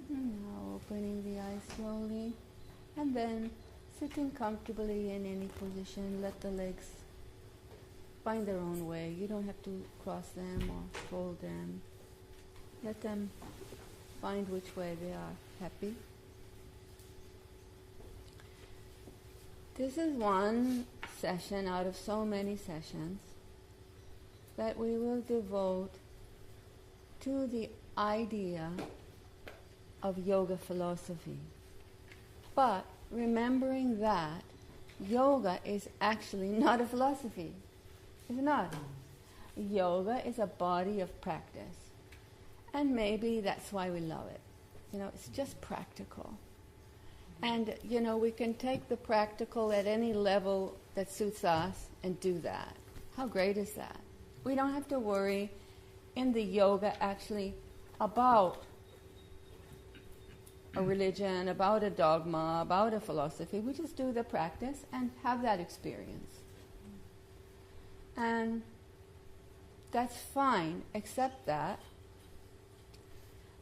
Now opening the eyes slowly, and then sitting comfortably in any position. Let the legs find their own way. You don't have to cross them or fold them. Let them find which way they are happy. This is one session out of so many sessions that we will devote to the idea of yoga philosophy. But remembering that yoga is actually not a philosophy. It's not. Yoga is a body of practice. And maybe that's why we love it. It's just practical. And, we can take the practical at any level that suits us and do that. How great is that? We don't have to worry in the yoga actually about a religion, about a dogma, about a philosophy. We just do the practice and have that experience. And that's fine, except that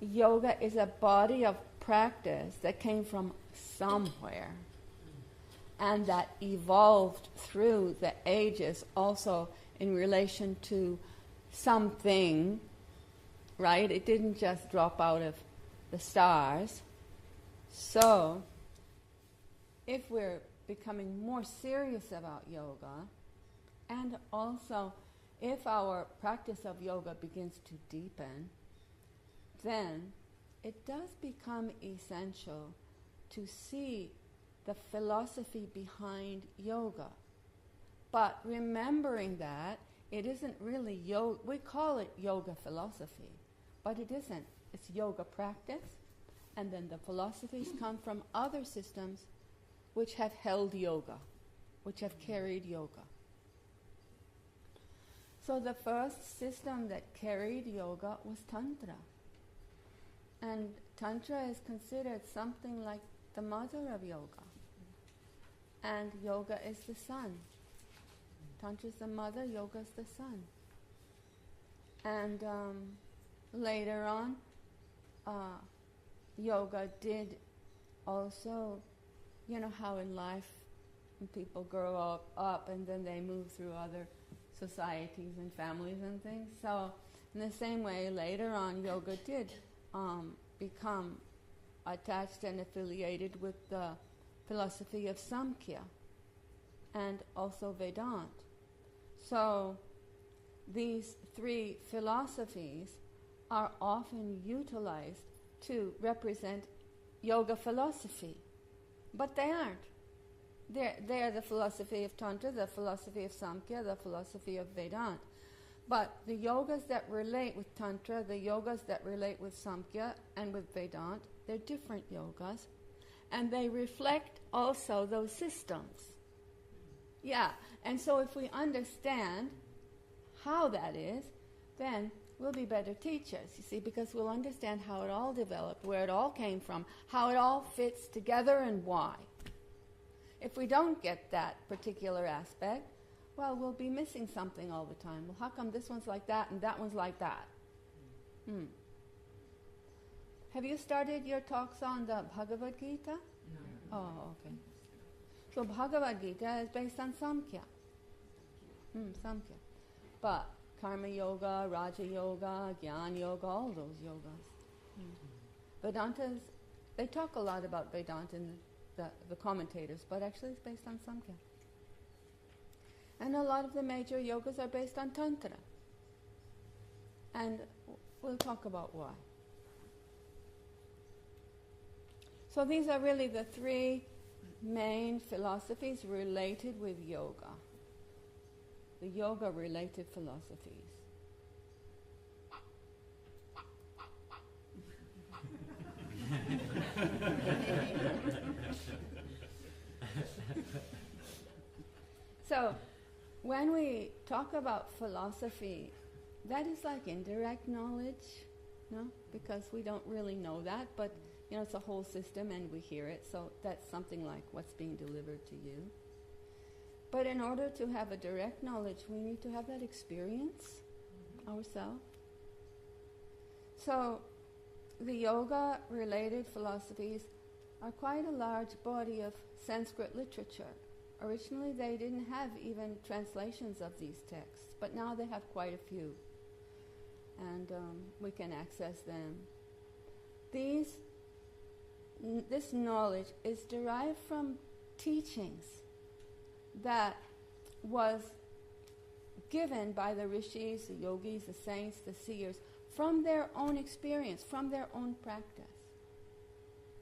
yoga is a body of practice that came from somewhere and that evolved through the ages also in relation to something, right? It didn't just drop out of the stars. So, if we're becoming more serious about yoga, and also if our practice of yoga begins to deepen, then it does become essential to see the philosophy behind yoga. But remembering that it isn't really yoga, we call it yoga philosophy, but it isn't. It's yoga practice, and then the philosophies come from other systems which have held yoga, which have carried yoga. So the first system that carried yoga was Tantra. And Tantra is considered something like the mother of yoga. And yoga is the son. Tantra is the mother, yoga is the son. And later on, yoga did also, how in life when people grow up and then they move through other societies and families and things. So in the same way, later on, yoga did become attached and affiliated with the philosophy of Samkhya and also Vedanta. So these three philosophies are often utilized to represent yoga philosophy, but they aren't. They're the philosophy of Tantra, the philosophy of Samkhya, the philosophy of Vedanta. But the yogas that relate with Tantra, the yogas that relate with Samkhya and with Vedanta, they're different yogas, and they reflect also those systems. Yeah, and so if we understand how that is, then we'll be better teachers, you see, because we'll understand how it all developed, where it all came from, how it all fits together and why. If we don't get that particular aspect, well, we'll be missing something all the time. Well, how come this one's like that and that one's like that? Have you started your talks on the Bhagavad Gita? No. Oh, okay. So Bhagavad Gita is based on Samkhya. Samkhya. But Karma Yoga, Raja Yoga, Jnana Yoga, all those yogas. Vedantas, they talk a lot about Vedanta in the commentators, but actually it's based on Samkhya. And a lot of the major yogas are based on Tantra. And we'll talk about why. So these are really the three main philosophies related with yoga. The yoga-related philosophies. So, when we talk about philosophy, that is like indirect knowledge, no? Because we don't really know that, but it's a whole system and we hear it, so that's something like what's being delivered to you. But in order to have a direct knowledge, we need to have that experience ourselves. So, the yoga-related philosophies are quite a large body of Sanskrit literature. Originally, they didn't have even translations of these texts, but now they have quite a few, and we can access them. This knowledge is derived from teachings that was given by the rishis, the yogis, the saints, the seers, from their own experience, from their own practice.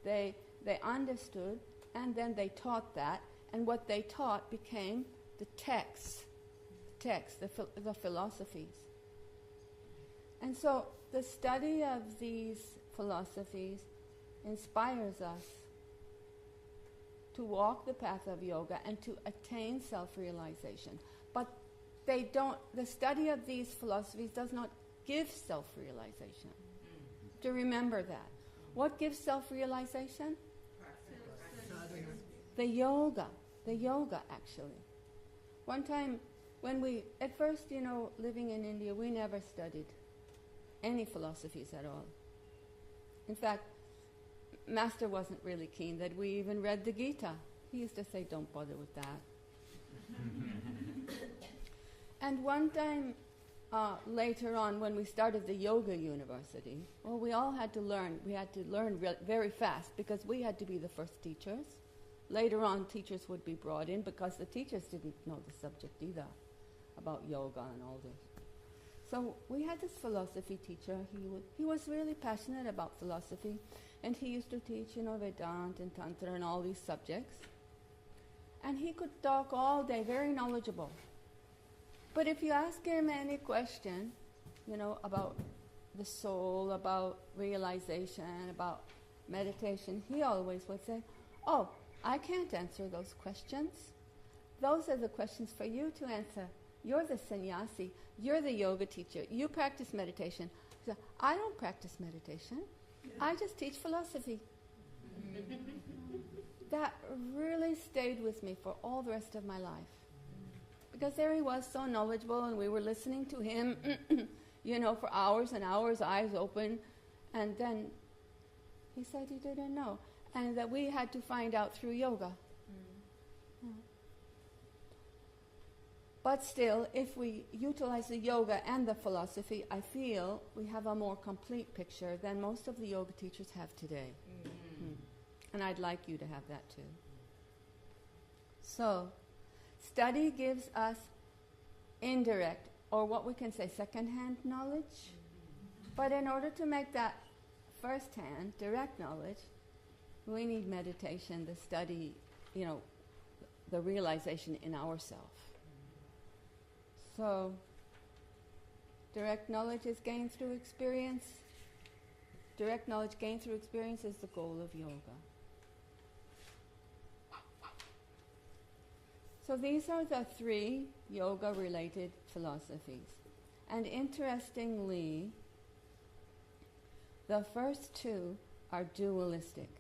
They understood, and then they taught that, and what they taught became the texts, the philosophies. And so the study of these philosophies inspires us to walk the path of yoga and to attain self-realization. But the study of these philosophies does not give self-realization. To remember that. What gives self-realization? The yoga actually. One time at first, living in India, we never studied any philosophies at all. In fact, Master wasn't really keen that we even read the Gita. He used to say, don't bother with that. And one time, later on, when we started the yoga university, we all had to learn. We had to learn very fast because we had to be the first teachers. Later on, teachers would be brought in because the teachers didn't know the subject either about yoga and all this. So we had this philosophy teacher. He was really passionate about philosophy, and he used to teach, Vedanta and Tantra and all these subjects. And he could talk all day, very knowledgeable. But if you ask him any question, about the soul, about realization, about meditation, he always would say, "Oh, I can't answer those questions. Those are the questions for you to answer. You're the sannyasi. You're the yoga teacher. You practice meditation." So, I don't practice meditation. I just teach philosophy. That really stayed with me for all the rest of my life. Because there he was, so knowledgeable, and we were listening to him, for hours and hours, eyes open. And then he said he didn't know. And that we had to find out through yoga. Yeah. But still, if we utilize the yoga and the philosophy, I feel we have a more complete picture than most of the yoga teachers have today. And I'd like you to have that too. So, study gives us indirect, or what we can say second-hand knowledge. But in order to make that first-hand, direct knowledge, we need meditation, the study, the realization in ourself. So, direct knowledge is gained through experience. Direct knowledge gained through experience is the goal of yoga. So these are the 3 yoga-related philosophies. And interestingly, the first 2 are dualistic.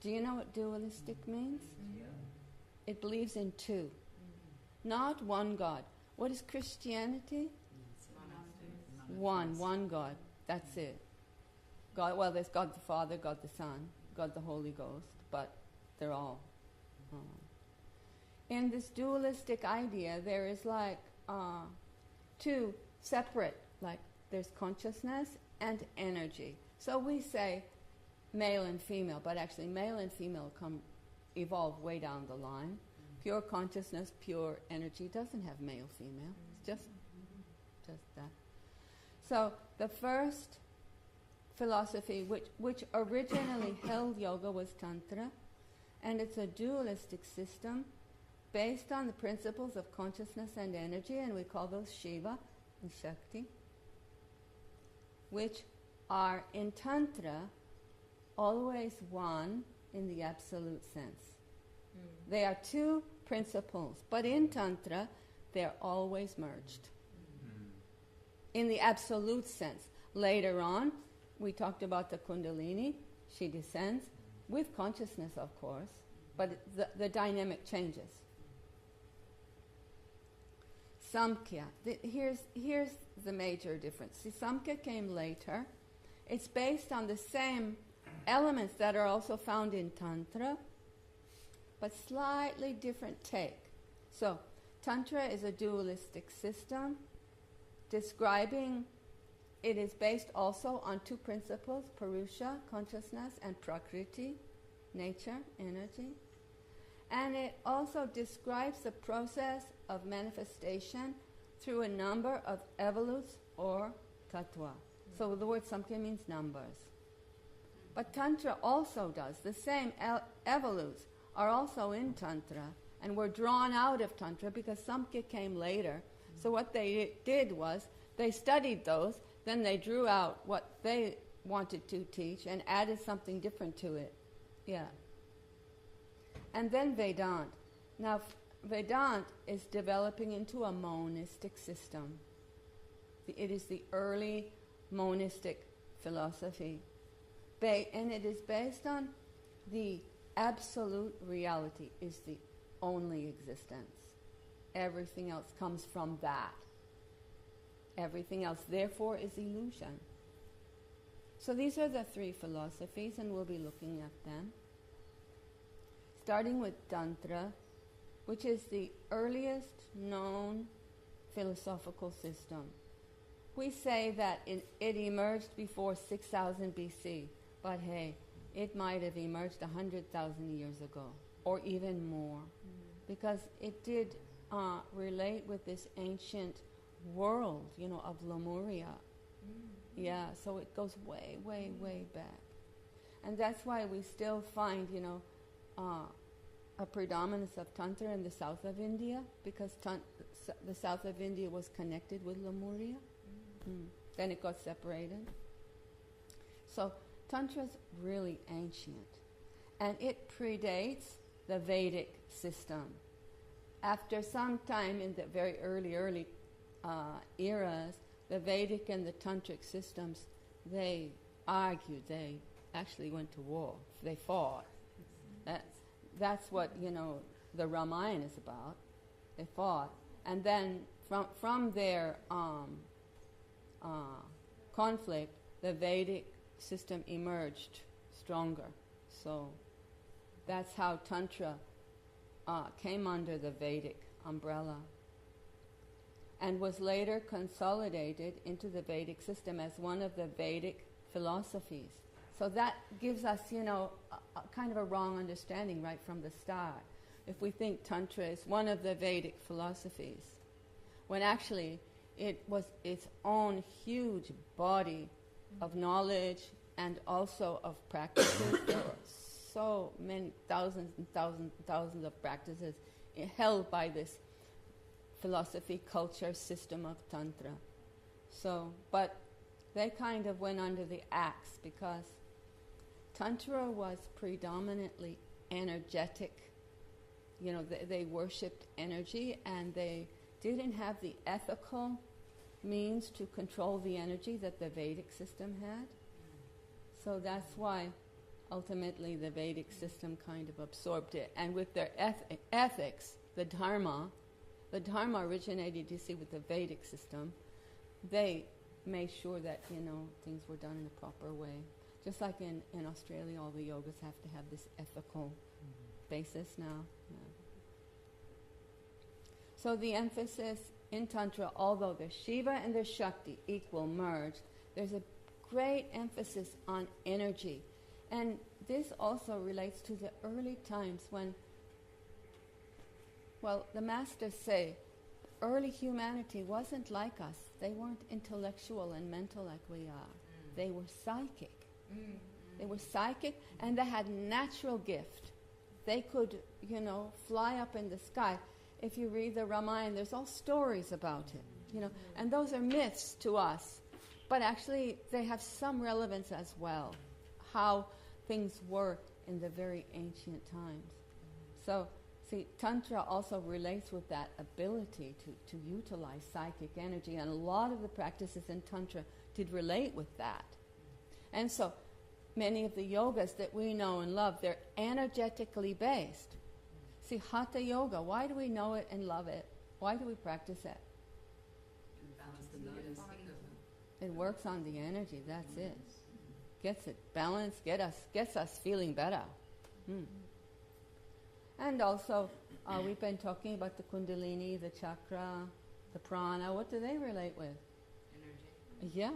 Do you know what dualistic means? Yeah. It believes in 2, not one God. What is Christianity? One God. That's it. God. Well, there's God the Father, God the Son, God the Holy Ghost, but they're all. In this dualistic idea, there is 2 separate, there's consciousness and energy. So we say male and female, but actually male and female evolve way down the line. Pure consciousness, pure energy doesn't have male, female. It's just that. So the first philosophy which originally held yoga was Tantra, and it's a dualistic system based on the principles of consciousness and energy, and we call those Shiva and Shakti, which are in Tantra always one in the absolute sense. They are 2 principles, but in Tantra they're always merged in the absolute sense. Later on, we talked about the Kundalini. She descends with consciousness, of course, but the dynamic changes. Samkhya. Here's the major difference. See, Samkhya came later, It's based on the same elements that are also found in Tantra, but slightly different take. So, Tantra is a dualistic system describing, it is based also on two principles, Purusha, consciousness, and Prakriti, nature, energy. And it also describes the process of manifestation through a number of evolutes or tattva. So the word Samkhya means numbers. But Tantra also does. The same evolutes are also in Tantra and were drawn out of Tantra because Samkhya came later. So what they did was they studied those, then they drew out what they wanted to teach and added something different to it. Yeah. And then Vedanta. Now, Vedanta is developing into a monistic system. It is the early monistic philosophy. And it is based on the absolute reality is the only existence. Everything else comes from that. Everything else, therefore, is illusion. So these are the three philosophies, and we'll be looking at them. Starting with Tantra, which is the earliest known philosophical system. We say that it emerged before 6,000 BC, but hey, it might have emerged 100,000 years ago, or even more, because it did relate with this ancient world, of Lemuria. Yeah, so it goes way, way, way back. And that's why we still find, a predominance of Tantra in the south of India, because the south of India was connected with Lemuria. Then it got separated. So Tantra's really ancient, and it predates the Vedic system. After some time in the very early eras, the Vedic and the Tantric systems, they argued, they actually went to war, they fought. That's what, the Ramayana is about. They fought. And then from their conflict, the Vedic system emerged stronger. So that's how Tantra came under the Vedic umbrella and was later consolidated into the Vedic system as one of the Vedic philosophies. So that gives us, a kind of a wrong understanding right from the start. If we think Tantra is one of the Vedic philosophies, when actually it was its own huge body of knowledge and also of practices. There were so many thousands and thousands and thousands of practices held by this philosophy, culture, system of Tantra. So, but they kind of went under the axe because Tantra was predominantly energetic. They worshipped energy, and they didn't have the ethical means to control the energy that the Vedic system had. So that's why ultimately the Vedic system kind of absorbed it. And with their ethics, the Dharma originated, you see, with the Vedic system. They made sure that, things were done in a proper way. Just like in Australia, all the yogas have to have this ethical basis now. Yeah. So the emphasis in Tantra, although the Shiva and the Shakti equal merged, there's a great emphasis on energy. And this also relates to the early times when, the masters say, early humanity wasn't like us. They weren't intellectual and mental like we are. They were psychic. They were psychic, and they had natural gift. They could, fly up in the sky. If you read the Ramayana, there's all stories about it, and those are myths to us. But actually, they have some relevance as well, how things were in the very ancient times. So, see, Tantra also relates with that ability to utilize psychic energy, and a lot of the practices in Tantra did relate with that. And so, many of the yogas that we know and love, they're energetically based. See, Hatha Yoga, why do we know it and love it? Why do we practice it? It works on the energy, that's it. gets it balanced, gets us feeling better. And also, we've been talking about the Kundalini, the chakra, the prana. What do they relate with? Energy. Yeah.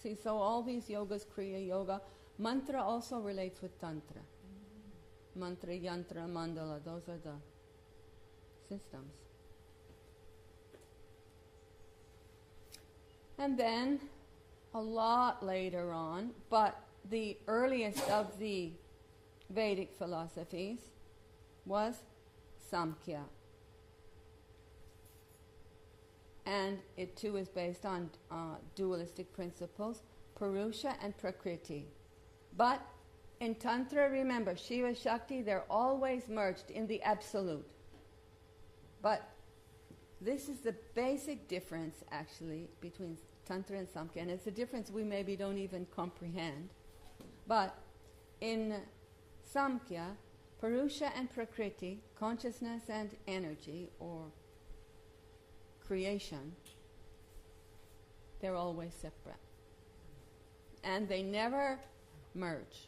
See, so all these yogas, Kriya Yoga, mantra also relates with Tantra. Mantra, yantra, mandala, those are the systems. And then, a lot later on, but the earliest of the Vedic philosophies was Samkhya. And it too is based on dualistic principles, Purusha and Prakriti. But in Tantra, remember, Shiva, Shakti, they're always merged in the absolute. But this is the basic difference, actually, between Tantra and Samkhya. And it's a difference we maybe don't even comprehend. But in Samkhya, Purusha and Prakriti, consciousness and energy, or creation, they're always separate. And they never merge.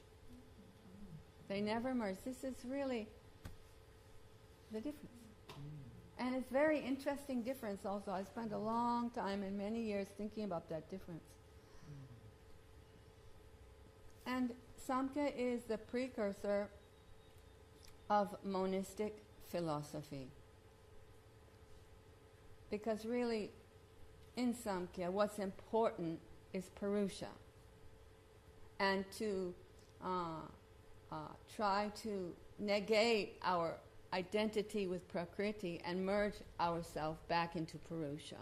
They never merge. This is really the difference. And it's very interesting difference also. I spent a long time and many years thinking about that difference. And Samkhya is the precursor of monistic philosophy. Because really, in Samkhya, what's important is Purusha. And to try to negate our identity with Prakriti and merge ourselves back into Purusha.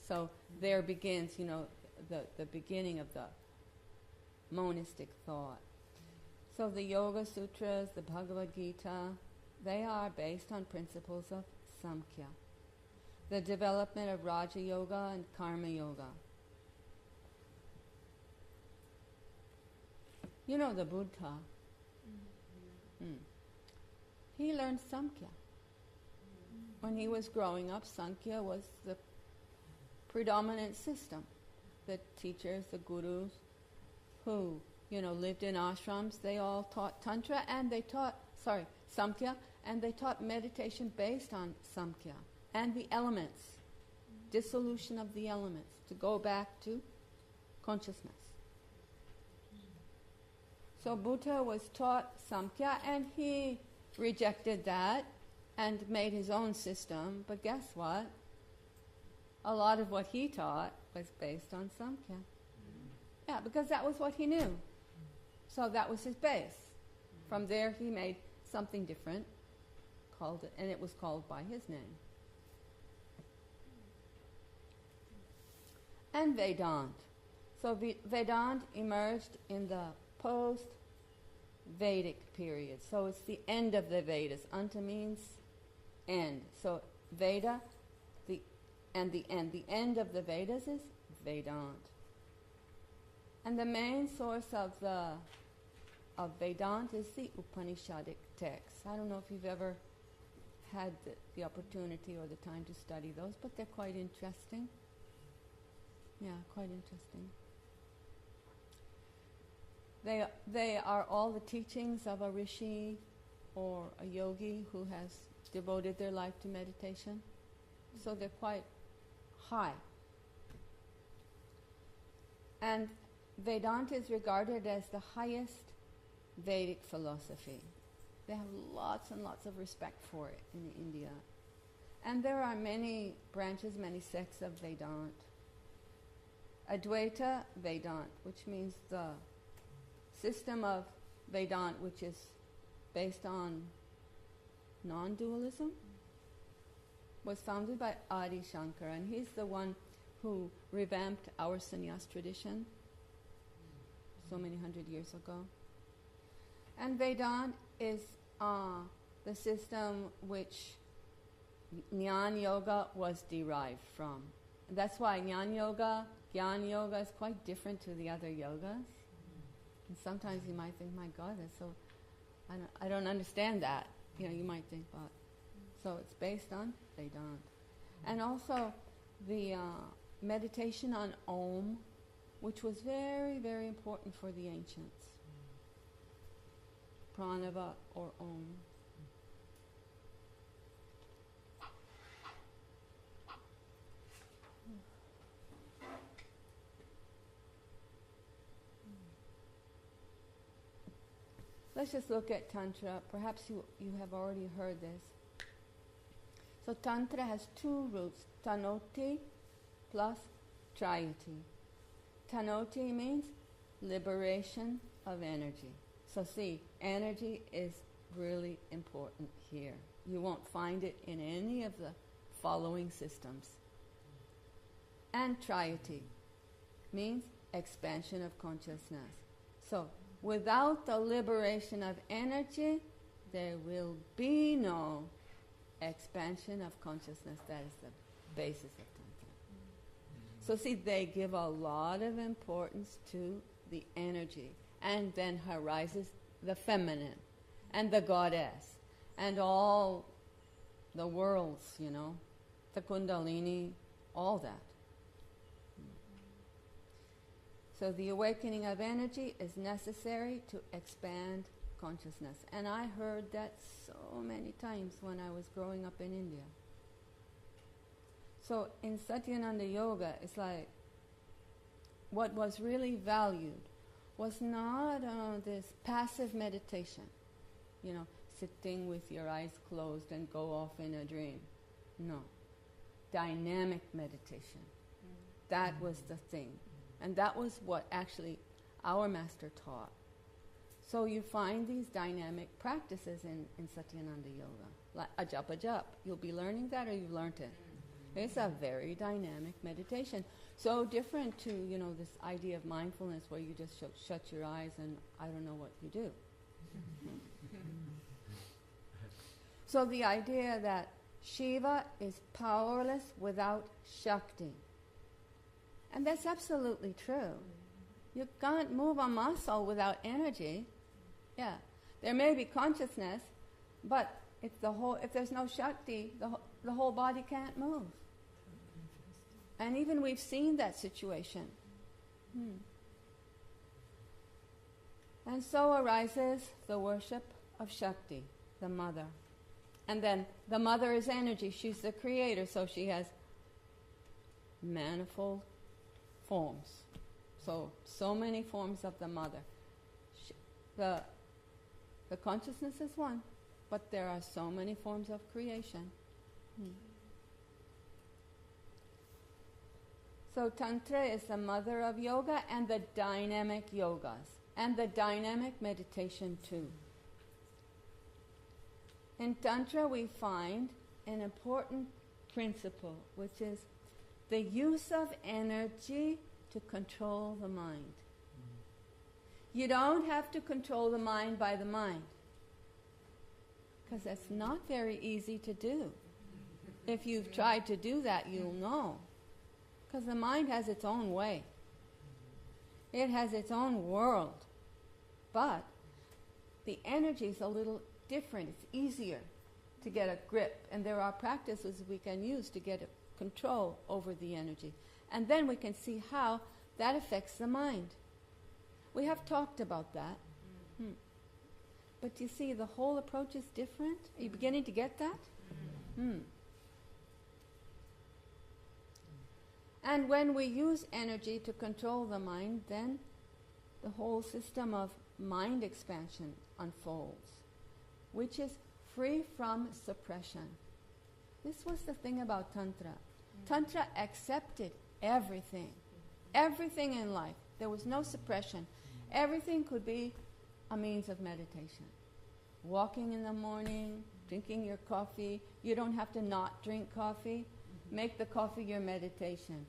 So there begins, the beginning of the monistic thought. So the Yoga Sutras, the Bhagavad Gita, they are based on principles of Samkhya. The development of Raja Yoga and Karma Yoga. You know the Buddha. He learned Samkhya. When he was growing up, Samkhya was the predominant system. The teachers, the gurus, who, lived in ashrams, they all taught Tantra and they taught, Samkhya, and they taught meditation based on Samkhya. And the elements, dissolution of the elements, to go back to consciousness. So Buddha was taught Samkhya and he rejected that and made his own system. But guess what? A lot of what he taught was based on Samkhya. Yeah, because that was what he knew. So that was his base. From there he made something different, called it, and it was called by his name. And Vedanta. So Vedanta emerged in the post-Vedic period. So it's the end of the Vedas. Anta means end. So Veda, the end. The end of the Vedas is Vedanta. And the main source of Vedanta is the Upanishadic texts. I don't know if you've ever had the opportunity or the time to study those, but they're quite interesting. Yeah, quite interesting. They are all the teachings of a rishi or a yogi who has devoted their life to meditation. So they're quite high. And Vedanta is regarded as the highest Vedic philosophy. They have lots and lots of respect for it in India. And there are many branches, many sects of Vedanta. Advaita Vedanta, which means the system of Vedanta which is based on non-dualism, was founded by Adi Shankara, and he's the one who revamped our sannyas tradition so many hundred years ago. And Vedanta is the system which Jnana Yoga was derived from. And that's why Jnana Yoga is quite different to the other yogas. And sometimes you might think, my God, that's so, I don't understand that. You might think, but so it's based on Vedanta. And also the meditation on Om, which was very, very important for the ancients. Pranava or Om. Let's just look at Tantra. Perhaps you have already heard this. So Tantra has two roots, Tanoti plus Trayati. Tanoti means liberation of energy. So see, energy is really important here. You won't find it in any of the following systems. And Trayati means expansion of consciousness. So without the liberation of energy, there will be no expansion of consciousness. That is the basis of Tantra. So see, they give a lot of importance to the energy. And then arises the feminine and the goddess and all the worlds, the Kundalini, all that. So the awakening of energy is necessary to expand consciousness. And I heard that so many times when I was growing up in India. So in Satyananda Yoga, it's like what was really valued was not this passive meditation, sitting with your eyes closed and go off in a dream. No. Dynamic meditation. That was the thing. And that was what actually our master taught. So you find these dynamic practices in Satyananda Yoga. Like ajap. You'll be learning that, or you've learned it. It's a very dynamic meditation. So different to, this idea of mindfulness where you just shut your eyes and I don't know what you do. So the idea that Shiva is powerless without Shakti. And that's absolutely true. You can't move a muscle without energy. Yeah. There may be consciousness, but if there's no Shakti, the whole body can't move. And even we've seen that situation. And so arises the worship of Shakti, the mother. And then the mother is energy. She's the creator, so she has manifold forms. So many forms of the mother. The consciousness is one, but there are so many forms of creation. So Tantra is the mother of yoga and the dynamic yogas, and the dynamic meditation too. In Tantra we find an important principle, which is the use of energy to control the mind. You don't have to control the mind by the mind, because that's not very easy to do. If you've tried to do that, you'll know. Because the mind has its own way. It has its own world. But the energy is a little different. It's easier to get a grip. And there are practices we can use to get a control over the energy. And then we can see how that affects the mind. We have talked about that. But you see, the whole approach is different. Are you beginning to get that? And when we use energy to control the mind, then the whole system of mind expansion unfolds, which is free from suppression. This was the thing about Tantra. Tantra accepted everything. Everything in life. There was no suppression. Everything could be a means of meditation. Walking in the morning, drinking your coffee. You don't have to not drink coffee. Make the coffee your meditation.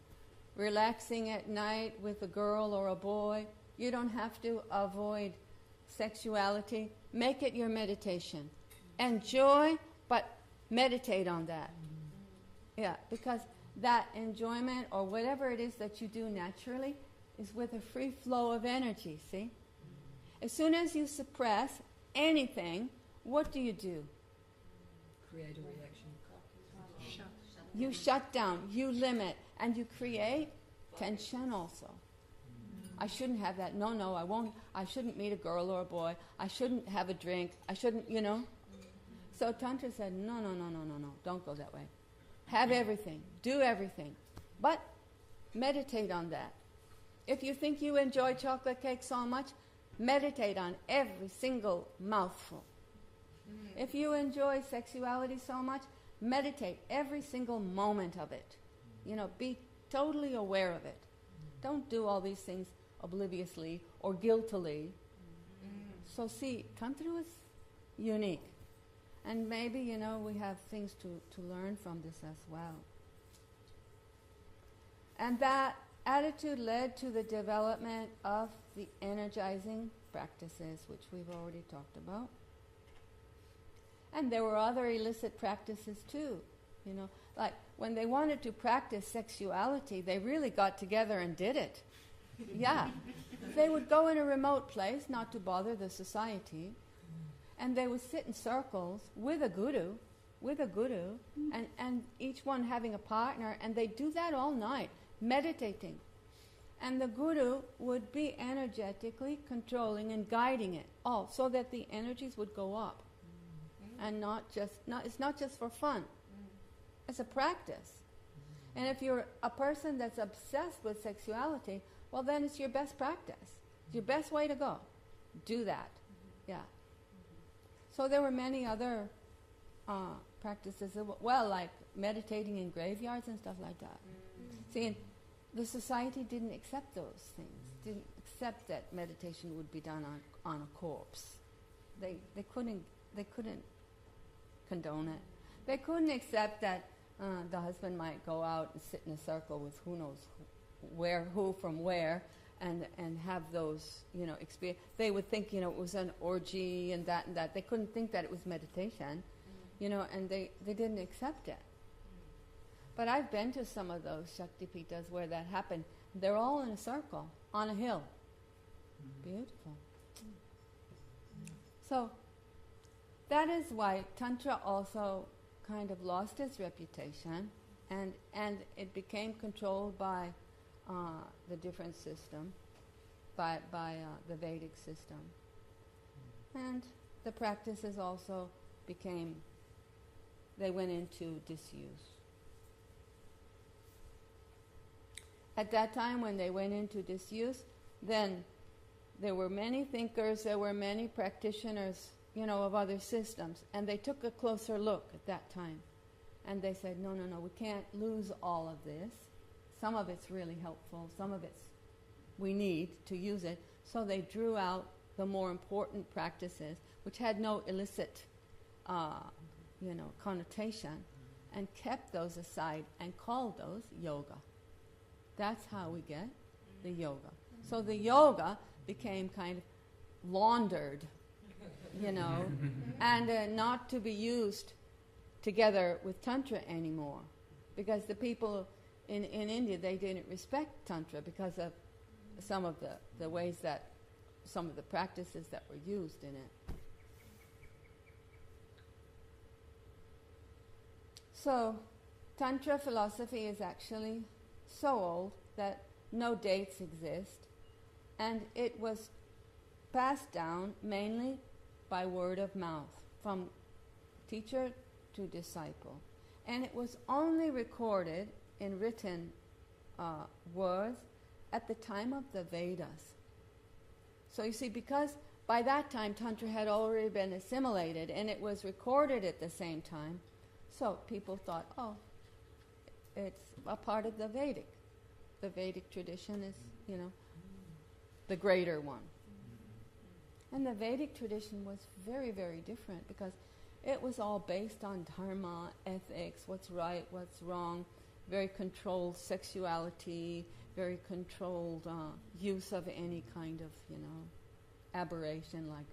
Relaxing at night with a girl or a boy. You don't have to avoid sexuality. Make it your meditation. Enjoy, but meditate on that. Yeah, because that enjoyment or whatever it is that you do naturally is with a free flow of energy, see? As soon as you suppress anything, what do? Create a reaction. You shut down, you limit, and you create tension also. I shouldn't have that. No, I won't. I shouldn't meet a girl or a boy. I shouldn't have a drink. I shouldn't, So Tantra said, no, don't go that way. Have everything. Do everything. But meditate on that. If you think you enjoy chocolate cake so much, meditate on every single mouthful. If you enjoy sexuality so much, meditate every single moment of it. Be totally aware of it. Don't do all these things obliviously or guiltily. So see, Tantra was unique. And maybe, we have things to learn from this as well. And that attitude led to the development of the energizing practices, which we've already talked about. And there were other illicit practices too, like when they wanted to practice sexuality, they really got together and did it. Yeah. They would go in a remote place, not to bother the society, and they would sit in circles with a guru, and each one having a partner, and they'd do that all night, meditating. And the guru would be energetically controlling and guiding it all, so that the energies would go up. And it's not just for fun. It's a practice. And if you're a person that's obsessed with sexuality, well, then it's your best practice. It's your best way to go. Do that. Yeah. So there were many other practices, like meditating in graveyards and stuff like that. See, the society didn't accept those things. Didn't accept that meditation would be done on a corpse. They couldn't condone it. They couldn't accept that the husband might go out and sit in a circle with who knows who from where, and have those, experience. They would think, it was an orgy and that. They couldn't think that it was meditation, and they didn't accept it. But I've been to some of those Shaktipitas where that happened. They're all in a circle, on a hill. Beautiful. So, that is why Tantra also kind of lost its reputation, and it became controlled by the different system, by the Vedic system. And the practices also they went into disuse. At that time, when they went into disuse, then there were many thinkers, there were many practitioners, of other systems, and they took a closer look at that time. And they said, no, we can't lose all of this. Some of it's really helpful, some of it's we need to use it. So they drew out the more important practices, which had no illicit, connotation, and kept those aside and called those yoga. That's how we get the yoga. So the yoga became kind of laundered, and not to be used together with Tantra anymore. Because the people in India, they didn't respect Tantra because of some of the ways that, some of the practices that were used in it. So, Tantra philosophy is actually so old that no dates exist, and it was passed down mainly by word of mouth, from teacher to disciple. And it was only recorded in written words at the time of the Vedas. So you see, because by that time Tantra had already been assimilated and it was recorded at the same time, so people thought, it's a part of the Vedic. The Vedic tradition is, the greater one. And the Vedic tradition was very, very different because it was all based on dharma, ethics, what's right, what's wrong, very controlled sexuality, very controlled use of any kind of, aberration like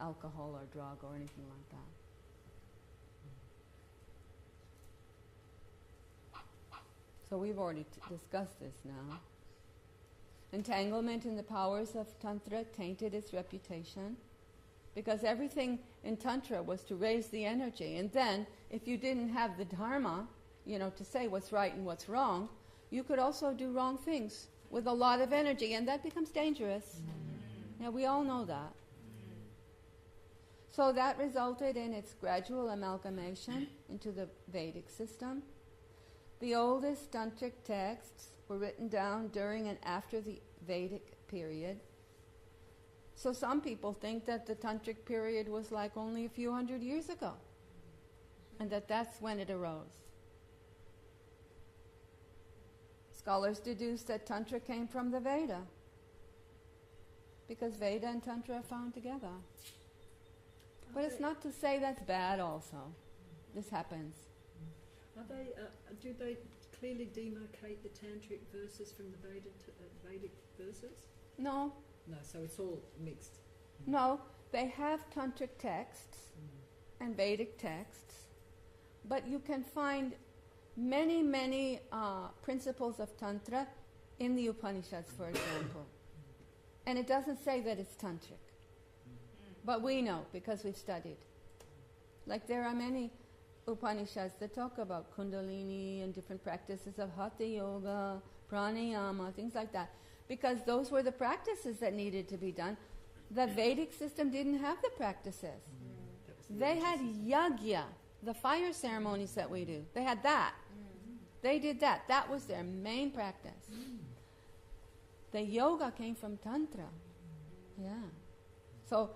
alcohol or drug or anything like that. So we've already discussed this now. Entanglement in the powers of Tantra tainted its reputation because everything in Tantra was to raise the energy. And then, if you didn't have the dharma, to say what's right and what's wrong, you could also do wrong things with a lot of energy, and that becomes dangerous. Now, we all know that. So that resulted in its gradual amalgamation into the Vedic system. The oldest tantric texts were written down during and after the Vedic period. So some people think that the tantric period was like only a few hundred years ago, and that's when it arose. Scholars deduce that Tantra came from the Veda, because Veda and Tantra are found together. But it's not to say that's bad also. This happens. Do they clearly demarcate the tantric verses from the Vedic verses? No. No, so it's all mixed. No, they have tantric texts and Vedic texts, but you can find many, many principles of Tantra in the Upanishads, for example. And it doesn't say that it's tantric. But we know, because we've studied. Like there are many Upanishads that talk about Kundalini and different practices of Hatha Yoga, Pranayama, things like that. Because those were the practices that needed to be done. The Vedic system didn't have the practices. They had yajna, the fire ceremonies that we do. They had that. They did that. That was their main practice. The yoga came from Tantra. Yeah. So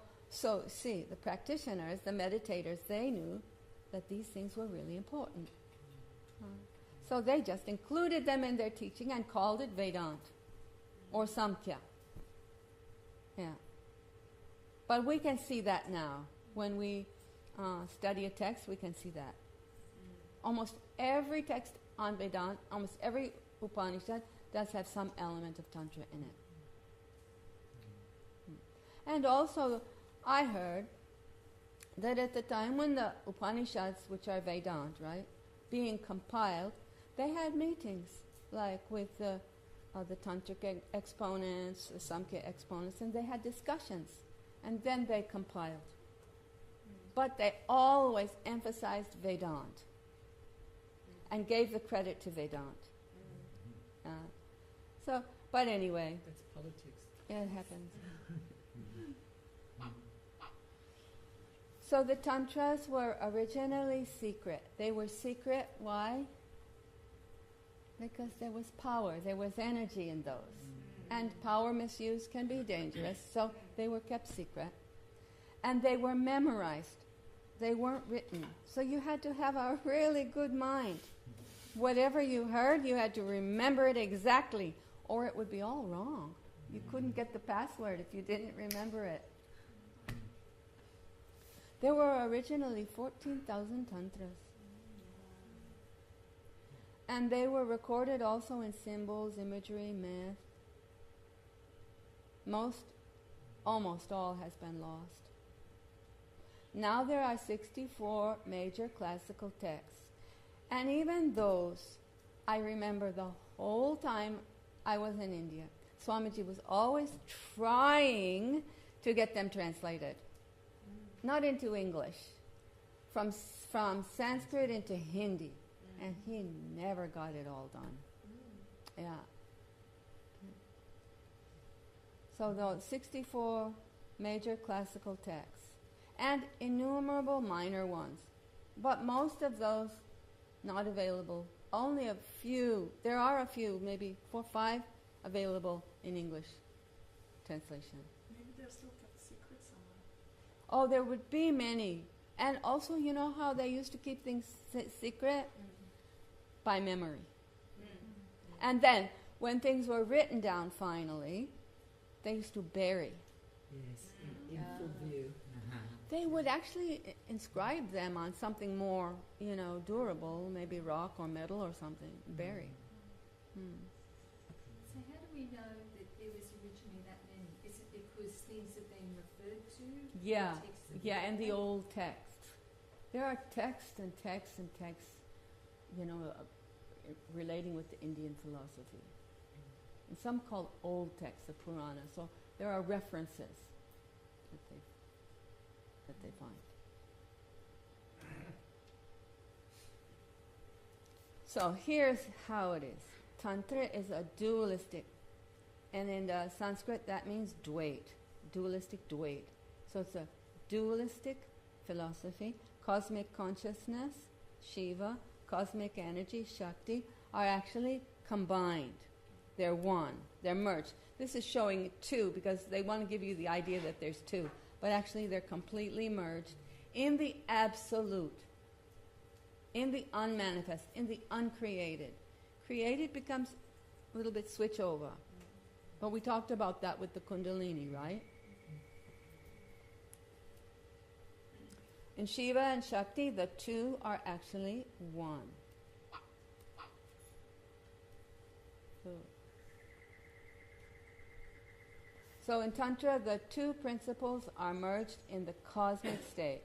see, the practitioners, the meditators, they knew that these things were really important. So they just included them in their teaching and called it Vedanta or Samkhya. Yeah. But we can see that now. When we study a text, we can see that. Almost every text on Vedanta, almost every Upanishad does have some element of Tantra in it. And also, I heard that at the time when the Upanishads, which are Vedanta, right, being compiled, they had meetings, like with the Tantric exponents, the Samkhya exponents, and they had discussions, and then they compiled. But they always emphasized Vedanta and gave the credit to Vedanta. But anyway. That's politics. Yeah, it happens. So the Tantras were originally secret. They were secret, why? Because there was power, there was energy in those. And power misuse can be dangerous, so they were kept secret. And they were memorized. They weren't written. So you had to have a really good mind. Whatever you heard, you had to remember it exactly, or it would be all wrong. You couldn't get the password if you didn't remember it. There were originally 14,000 tantras. And they were recorded also in symbols, imagery, myth. Almost all has been lost. Now there are 64 major classical texts. And even those, I remember the whole time I was in India, Swamiji was always trying to get them translated. Not into English, from Sanskrit into Hindi. And he never got it all done. Yeah. So those 64 major classical texts and innumerable minor ones. But most of those not available. Only a few. There are a few, maybe 4 or 5 available in English translation. Maybe they're still kept secret somewhere. Oh, there would be many. And also, you know how they used to keep things secret? By memory. And then, when things were written down finally, they used to bury. Yes, in full view. They would actually inscribe them on something more, durable, maybe rock or metal or something, bury. So how do we know that there was originally that many? Is it because things have been referred to? Yeah, and the old texts. There are texts and texts and texts, relating with the Indian philosophy. And some called old texts, the Purana. So there are references that they find. So here's how it is. Tantra is a dualistic And in Sanskrit, that means Dvait, dualistic Dvait. So it's a dualistic philosophy. Cosmic consciousness, Shiva, cosmic energy, Shakti, are actually combined. They're one. They're merged. This is showing two because they want to give you the idea that there's two. But actually they're completely merged in the absolute, in the unmanifest, in the uncreated. Created becomes a little bit switch over. But we talked about that with the Kundalini, right? In Shiva and Shakti, the two are actually one. So in Tantra, the two principles are merged in the cosmic state.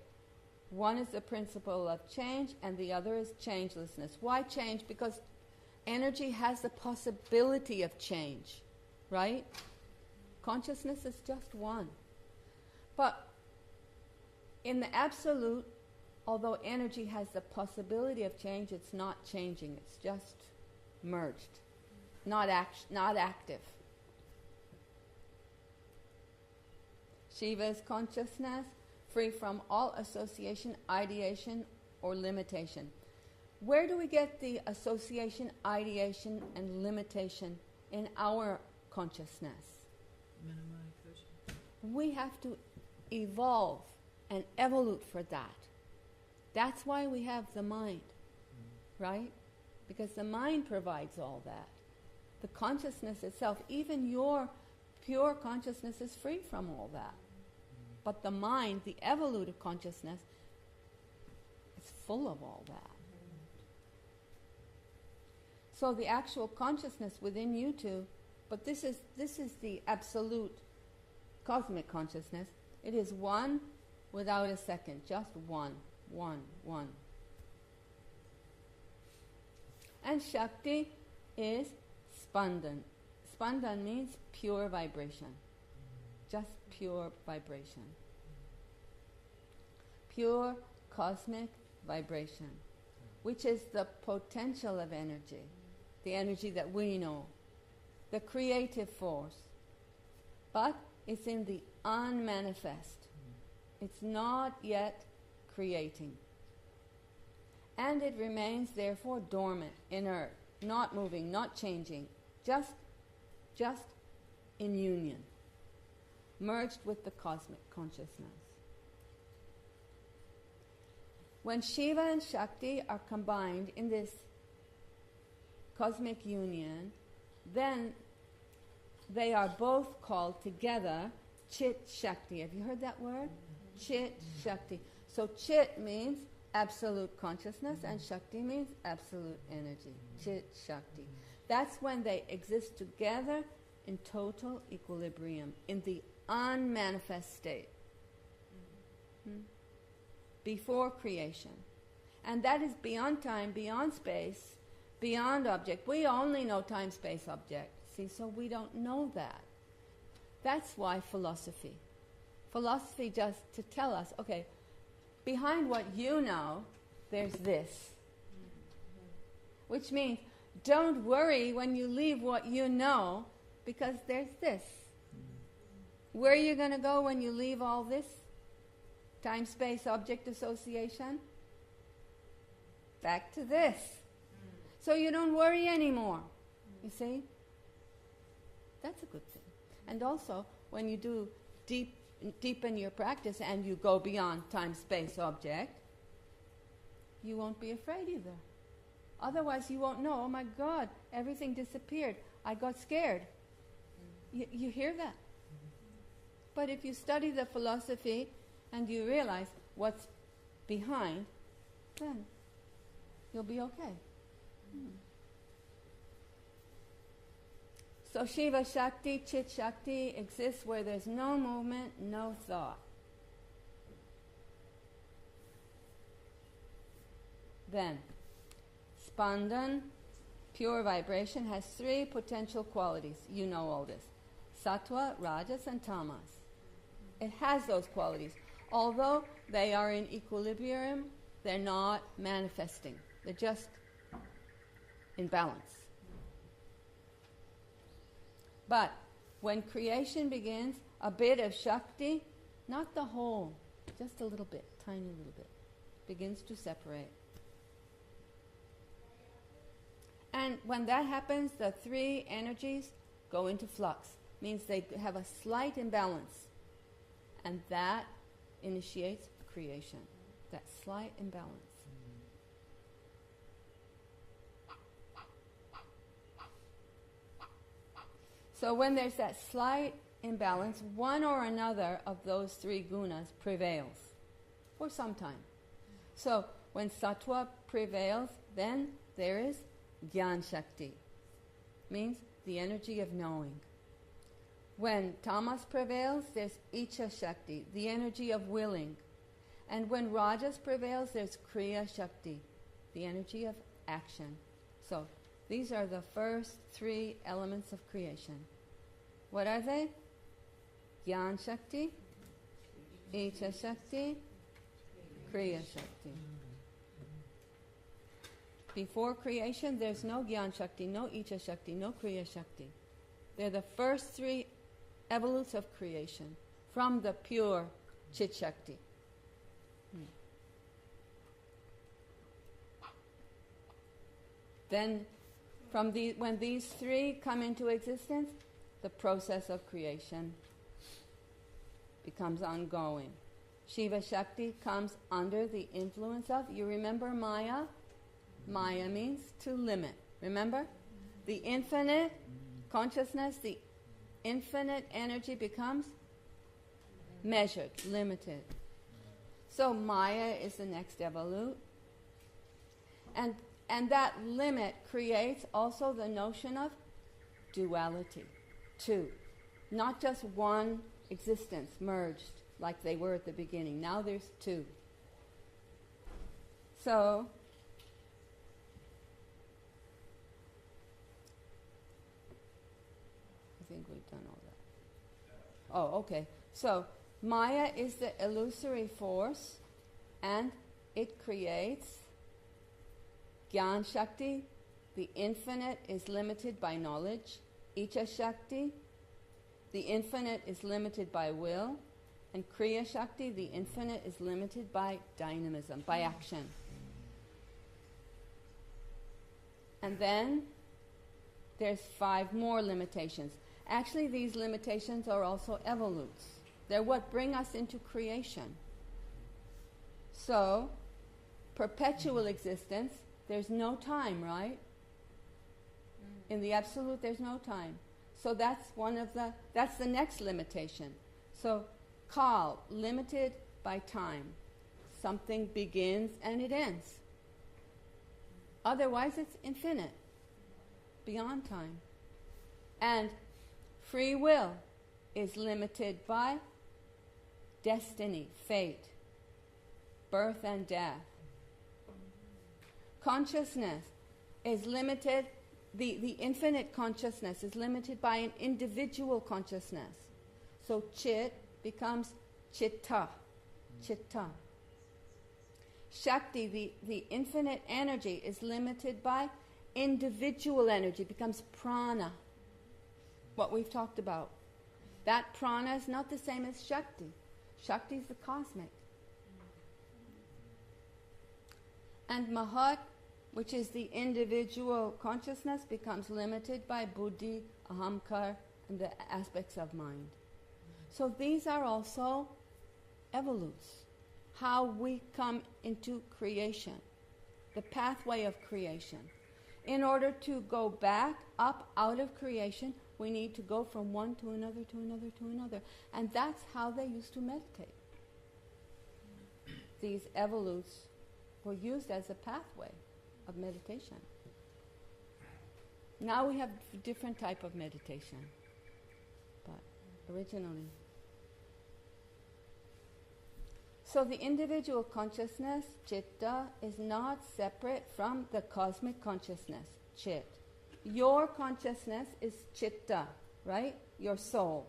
One is the principle of change, and the other is changelessness. Why change? Because energy has the possibility of change, right? Consciousness is just one. But in the absolute, although energy has the possibility of change, it's not changing. It's just merged, not active. Shiva is consciousness, free from all association, ideation, or limitation. Where do we get the association, ideation, and limitation in our consciousness? We have to evolve and evolute for that. That's why we have the mind, right? Because the mind provides all that. The consciousness itself, even your pure consciousness, is free from all that. But the mind, the evolutive consciousness, is full of all that. So the actual consciousness within you two, but this is the absolute cosmic consciousness. It is one without a second, just one. And Shakti is Spandan. Spandan means pure vibration. Just pure vibration. Pure cosmic vibration, which is the potential of energy, the energy that we know, the creative force. But it's in the unmanifest. It's not yet creating. And it remains therefore dormant, inert, not moving, not changing, just in union, merged with the cosmic consciousness. When Shiva and Shakti are combined in this cosmic union, then they are both called together Chit Shakti. Have you heard that word? Chit Shakti. So Chit means absolute consciousness and Shakti means absolute energy. Chit Shakti. That's when they exist together in total equilibrium, in the unmanifest state. Before creation. And that is beyond time, beyond space, beyond object. We only know time, space, object. See, so we don't know that. That's why philosophy. Philosophy just to tell us, okay, behind what you know, there's this. Which means, don't worry when you leave what you know, because there's this. Where are you going to go when you leave all this? Time, space, object association? Back to this. So you don't worry anymore. You see? That's a good thing. And also, when you do deepen your practice and you go beyond time, space, object, you won't be afraid either. Otherwise you won't know, oh my God, everything disappeared. I got scared. You hear that? But if you study the philosophy and you realize what's behind, then you'll be okay. So Shiva Shakti, Chit Shakti exists where there's no movement, no thought. Then, Spandan, pure vibration, has three potential qualities. You know all this. Sattva, Rajas, and Tamas. It has those qualities. Although they are in equilibrium, they're not manifesting. They're just in balance. But when creation begins, a bit of Shakti, not the whole, just a little bit, tiny little bit, begins to separate. And when that happens, the three energies go into flux. Means they have a slight imbalance. And that initiates creation. That slight imbalance. So when there's that slight imbalance, one or another of those three gunas prevails for some time. So when sattva prevails, then there is Gyan Shakti, means the energy of knowing. When tamas prevails, there's Icha Shakti, the energy of willing. And when rajas prevails, there's Kriya Shakti, the energy of action. So these are the first three elements of creation. What are they? Gyan Shakti, Icha Shakti, Kriya Shakti. Before creation, there's no Gyan Shakti, no Icha Shakti, no Kriya Shakti. They're the first three evolutes of creation from the pure Chit Shakti. Then, when these three come into existence, the process of creation becomes ongoing. Shiva Shakti comes under the influence of, you remember Maya? Maya means to limit. Remember? The infinite consciousness, the infinite energy becomes measured, limited. So Maya is the next evolute. And that limit creates also the notion of duality. Two. Not just one existence merged like they were at the beginning. Now there's two. So I think we've done all that. Oh, okay. So Maya is the illusory force, and it creates Gyan Shakti. The infinite is limited by knowledge. Icha Shakti, the infinite is limited by will. And Kriya Shakti, the infinite is limited by dynamism, by action. And then there's 5 more limitations. Actually, these limitations are also evolutes. They're what bring us into creation. So, perpetual existence, there's no time, right? In the absolute, there's no time. So that's the next limitation. So, kal, limited by time. Something begins and it ends. Otherwise, it's infinite, beyond time. And free will is limited by destiny, fate, birth and death. Consciousness is limited, the infinite consciousness is limited by an individual consciousness. So chit becomes chitta, chitta. Shakti, the infinite energy, is limited by individual energy, becomes prana, what we've talked about. That prana is not the same as Shakti. Shakti is the cosmic. And Mahat, which is the individual consciousness, becomes limited by buddhi, ahamkar, and the aspects of mind. So these are also evolutes. How we come into creation, the pathway of creation. In order to go back, up, out of creation, we need to go from one to another, to another, to another. And that's how they used to meditate. These evolutes were used as a pathway of meditation. Now we have different type of meditation. But originally. So the individual consciousness, chitta, is not separate from the cosmic consciousness, chit. Your consciousness is chitta, right? Your soul.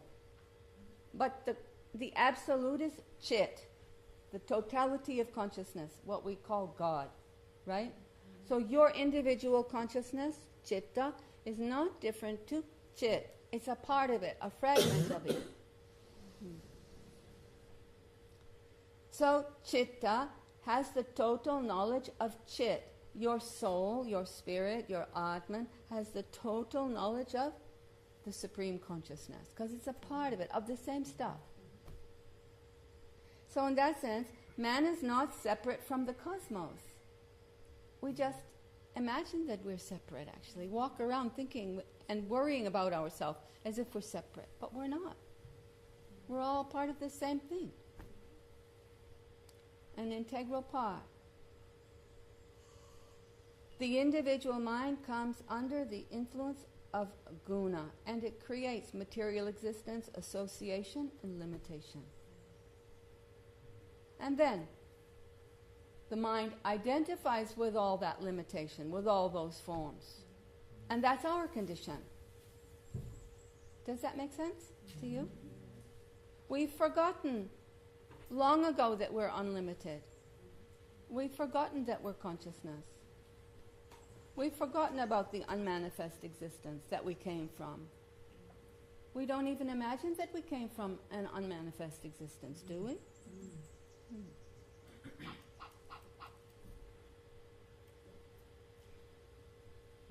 But the absolute is chit, the totality of consciousness, what we call God, right? So your individual consciousness, chitta, is not different to chit. It's a part of it, a fragment of it. So Chitta has the total knowledge of Chit. Your soul, your spirit, your Atman has the total knowledge of the Supreme Consciousness, because it's a part of it, of the same stuff. So in that sense, man is not separate from the cosmos. We just imagine that we're separate, actually. Walk around thinking and worrying about ourselves as if we're separate, but we're not. We're all part of the same thing. An integral part. The individual mind comes under the influence of guna, and it creates material existence, association, and limitation. And then the mind identifies with all that limitation, with all those forms. And that's our condition. Does that make sense to you? We've forgotten long ago that we're unlimited. We've forgotten that we're consciousness. We've forgotten about the unmanifest existence that we came from. We don't even imagine that we came from an unmanifest existence, do we?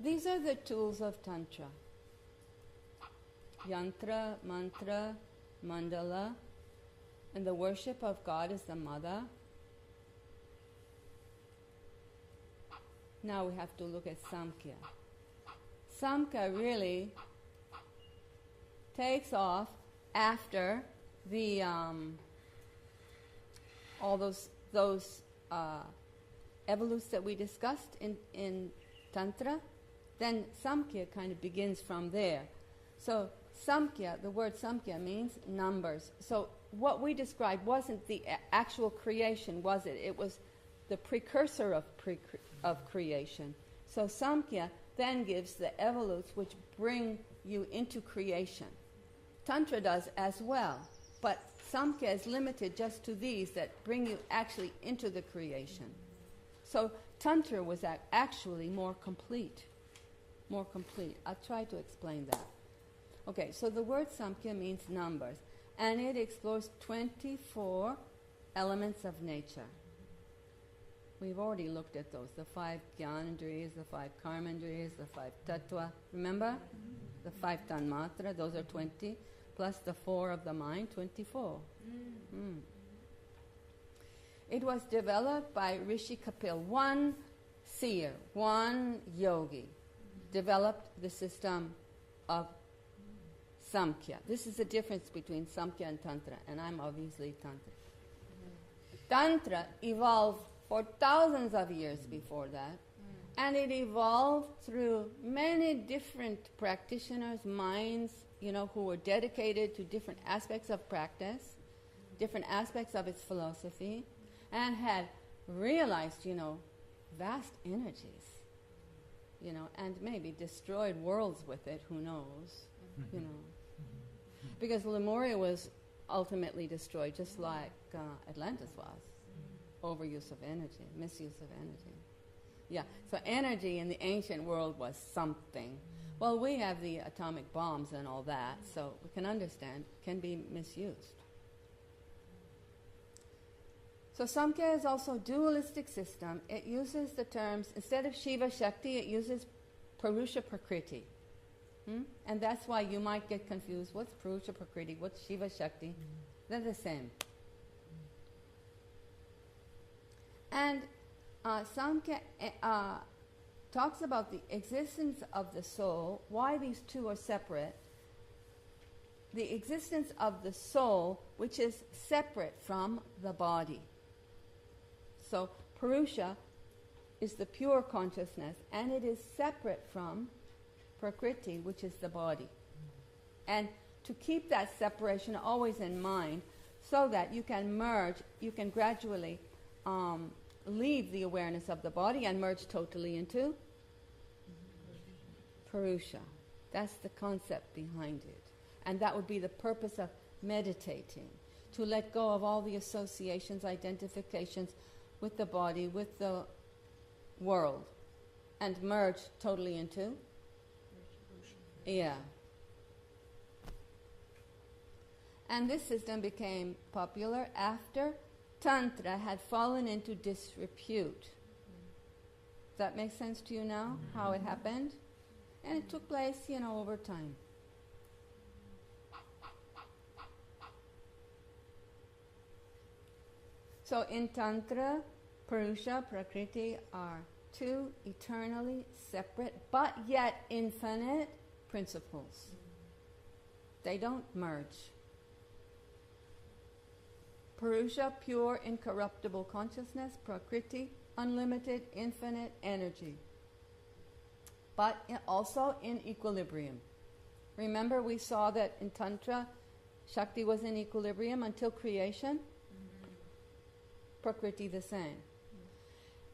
These are the tools of Tantra. Yantra, mantra, mandala, and the worship of God as the mother. Now we have to look at Samkhya. Samkhya really takes off after the all those evolutes that we discussed in Tantra. Then Samkhya kind of begins from there. So Samkhya, the word Samkhya means numbers. So what we described wasn't the actual creation, was it? It was the precursor of creation. So Samkhya then gives the evolutes which bring you into creation. Tantra does as well, but Samkhya is limited just to these that bring you actually into the creation. So Tantra was actually more complete. More complete. I'll try to explain that. Okay, so the word Samkhya means numbers, and it explores 24 elements of nature. We've already looked at those, the 5 Gyanandriyas, the 5 Karmandriyas, the 5 Tattva, remember? The 5 Tanmatra, those are 20, plus the 4 of the mind, 24. It was developed by Rishi Kapil, one seer, one yogi, developed the system of Samkhya. This is the difference between Samkhya and Tantra, and I'm obviously Tantra. Tantra evolved for thousands of years before that, and it evolved through many different practitioners, minds, who were dedicated to different aspects of practice, different aspects of its philosophy, and had realized, vast energies, and maybe destroyed worlds with it, who knows, Because Lemuria was ultimately destroyed, just like Atlantis was. Overuse of energy, misuse of energy. Yeah, so energy in the ancient world was something. Well, we have the atomic bombs and all that, so we can understand it can be misused. So Samkhya is also a dualistic system. It uses the terms, instead of Shiva Shakti, it uses Purusha Prakriti. And that's why you might get confused. What's Purusha Prakriti? What's Shiva Shakti? They're the same. And Samkhya talks about the existence of the soul, why these two are separate. The existence of the soul, which is separate from the body. So Purusha is the pure consciousness, and it is separate from Prakriti, which is the body. And to keep that separation always in mind, so that you can merge, you can gradually leave the awareness of the body and merge totally into Purusha. That's the concept behind it. And that would be the purpose of meditating, to let go of all the associations, identifications with the body, with the world, and merge totally into? Yeah. And this system became popular after Tantra had fallen into disrepute. Does that make sense to you now, how it happened? And it took place, over time. So in Tantra, Purusha, Prakriti are two eternally separate but yet infinite principles. They don't merge. Purusha, pure, incorruptible consciousness. Prakriti, unlimited, infinite energy. But also in equilibrium. Remember we saw that in Tantra, Shakti was in equilibrium until creation. Prakriti the same.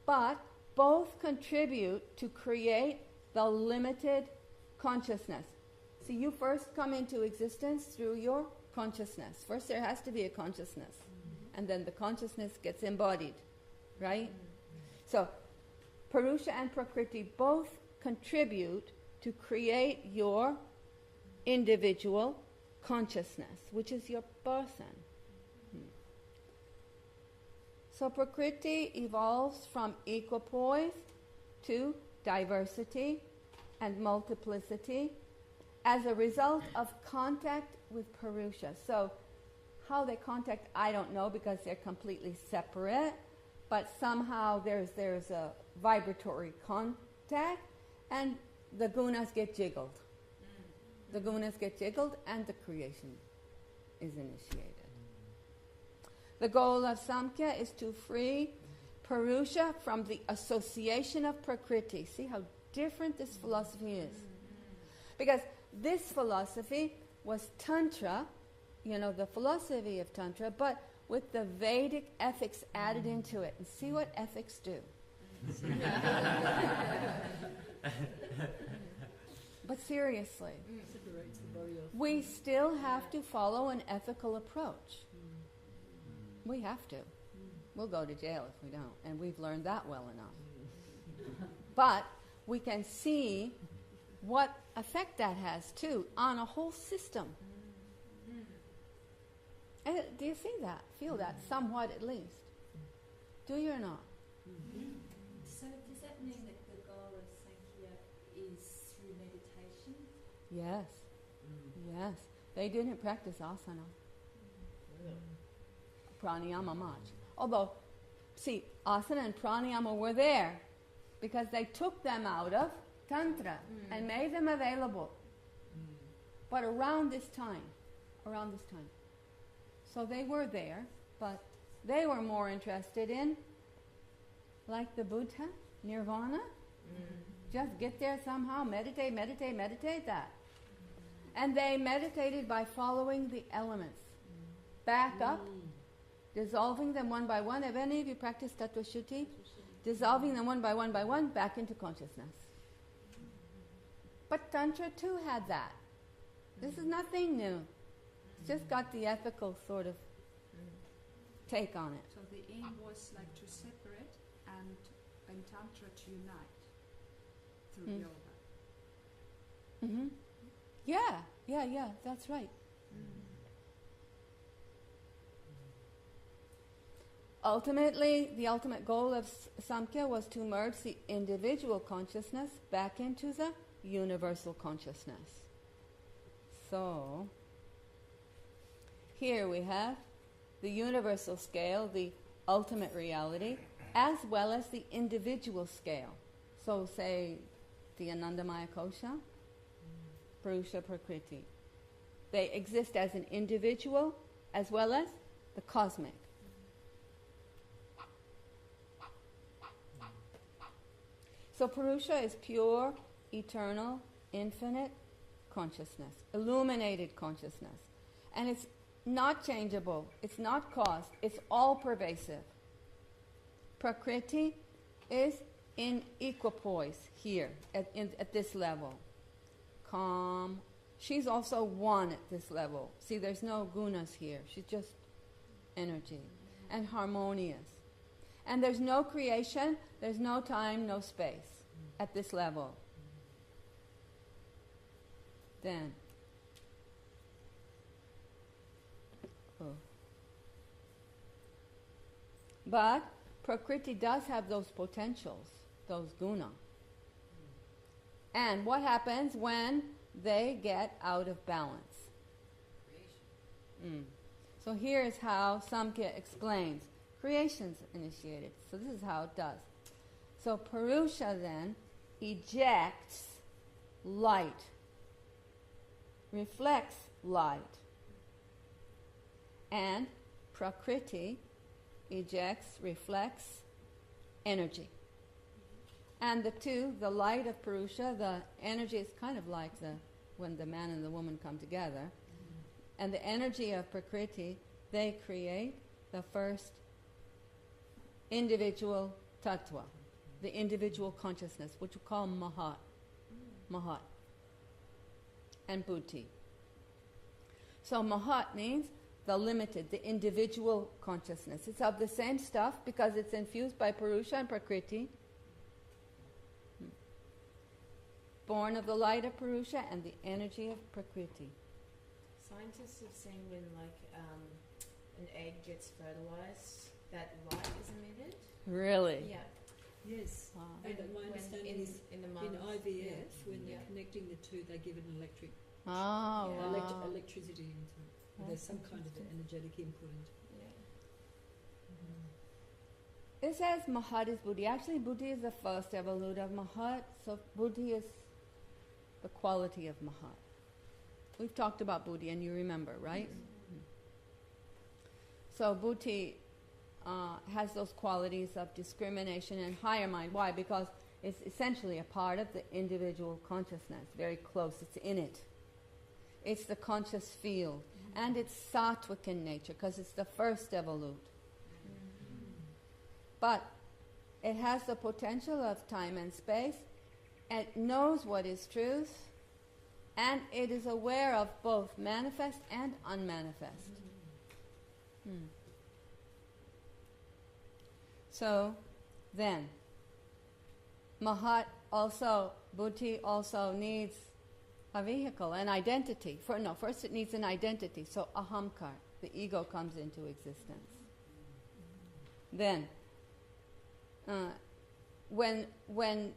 But both contribute to create the limited consciousness. See, you first come into existence through your consciousness. First there has to be a consciousness. And then the consciousness gets embodied. Right? So, Purusha and Prakriti both contribute to create your individual consciousness, which is your person. So Prakriti evolves from equipoise to diversity and multiplicity as a result of contact with Purusha. So how they contact, I don't know, because they're completely separate, but somehow there's a vibratory contact and the gunas get jiggled. The gunas get jiggled and the creation is initiated. The goal of Samkhya is to free Purusha from the association of Prakriti. See how different this philosophy is. Because this philosophy was Tantra, the philosophy of Tantra, but with the Vedic ethics added into it. And see what ethics do. But seriously, we still have to follow an ethical approach. We have to. We'll go to jail if we don't. And we've learned that well enough. But we can see what effect that has, too, on a whole system. Do you see that? Feel that? Somewhat, at least. Do you or not? So does that mean that the goal of Samkhya is through meditation? Yes. Yes. They didn't practice asana. Pranayama much. Although, see, asana and pranayama were there because they took them out of Tantra and made them available. But around this time. So they were there, but they were more interested in, like the Buddha, nirvana. Just get there somehow, meditate that. And they meditated by following the elements. Back up, dissolving them one by one. Have any of you practiced Tattva Shuddhi? Dissolving them one by one, back into consciousness. But Tantra too had that. This is nothing new. It's just got the ethical sort of take on it. So the aim was like to separate and in Tantra to unite through yoga. Mm-hmm. Yeah, that's right. Ultimately, the ultimate goal of Samkhya was to merge the individual consciousness back into the universal consciousness. So, here we have the universal scale, the ultimate reality, as well as the individual scale. So, say, the Anandamaya Kosha, Purusha Prakriti. They exist as an individual as well as the cosmic. So Purusha is pure, eternal, infinite consciousness, illuminated consciousness. And it's not changeable, it's not caused, it's all pervasive. Prakriti is in equipoise here, at this level. Calm. She's also one at this level. See, there's no gunas here. She's just energy. And harmonious. And there's no creation, there's no time, no space at this level. Then, But Prakriti does have those potentials, those guna. And what happens when they get out of balance? So here is how Samkhya explains. Creation's initiated. So this is how it does. So Purusha then ejects light, reflects light, and Prakriti ejects, reflects energy. And the two, the light of Purusha, the energy is kind of like when the man and the woman come together. And the energy of Prakriti, they create the first individual tattva, the individual consciousness, which we call Mahat, and Buddhi. So Mahat means the limited, the individual consciousness. It's of the same stuff because it's infused by Purusha and Prakriti, born of the light of Purusha and the energy of Prakriti. Scientists have seen when an egg gets fertilized, that light is emitted. Really? Yeah. Yes. Wow. And my When understanding is in the in mums, IVF, when Yeah. they're connecting the two, they give it an electric Oh, Yeah. wow. electricity into it. There's some kind of energetic input into it. Yeah. It says Mahat is Buddhi. Actually, Buddhi is the first evolute of Mahat, so Buddhi is the quality of Mahat. We've talked about Buddhi, and you remember, right? So Buddhi has those qualities of discrimination and higher mind. Why? Because it's essentially a part of the individual consciousness, very close. It's in it. It's the conscious field. And it's sattvic in nature, because it's the first evolute. But it has the potential of time and space. It knows what is truth. And it is aware of both manifest and unmanifest. So then, Mahat also, Buddhi also needs a vehicle, an identity. First it needs an identity. So ahamkar, the ego, comes into existence. Then, when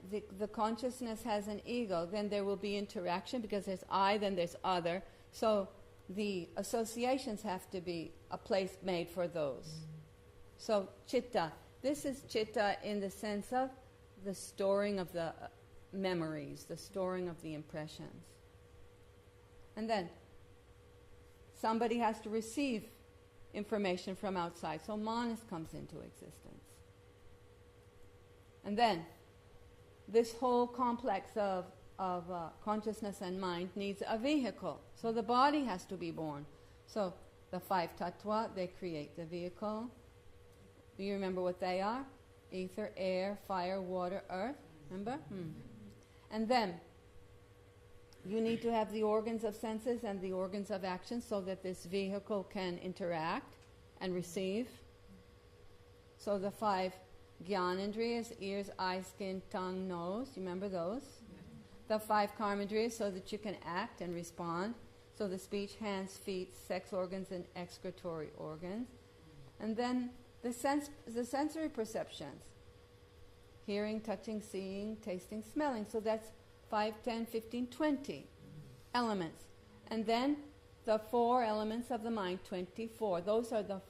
the consciousness has an ego, then there will be interaction because there's I, then there's other. So the associations have to be a place made for those. So chitta. This is chitta in the sense of the storing of the memories, the storing of the impressions. And then somebody has to receive information from outside. So manas comes into existence. And then this whole complex of consciousness and mind needs a vehicle. So the body has to be born. So the five tattva, they create the vehicle. Do you remember what they are? Ether, air, fire, water, earth. Remember? And then you need to have the organs of senses and the organs of action so that this vehicle can interact and receive. So the five Gyanendriyas, ears, eyes, skin, tongue, nose. You remember those? The five Karmendriyas so that you can act and respond. So the speech, hands, feet, sex organs, and excretory organs. And then the sensory perceptions. Hearing, touching, seeing, tasting, smelling. So that's 5, 10, 15, 20 elements. And then the 4 elements of the mind, 24. Those are the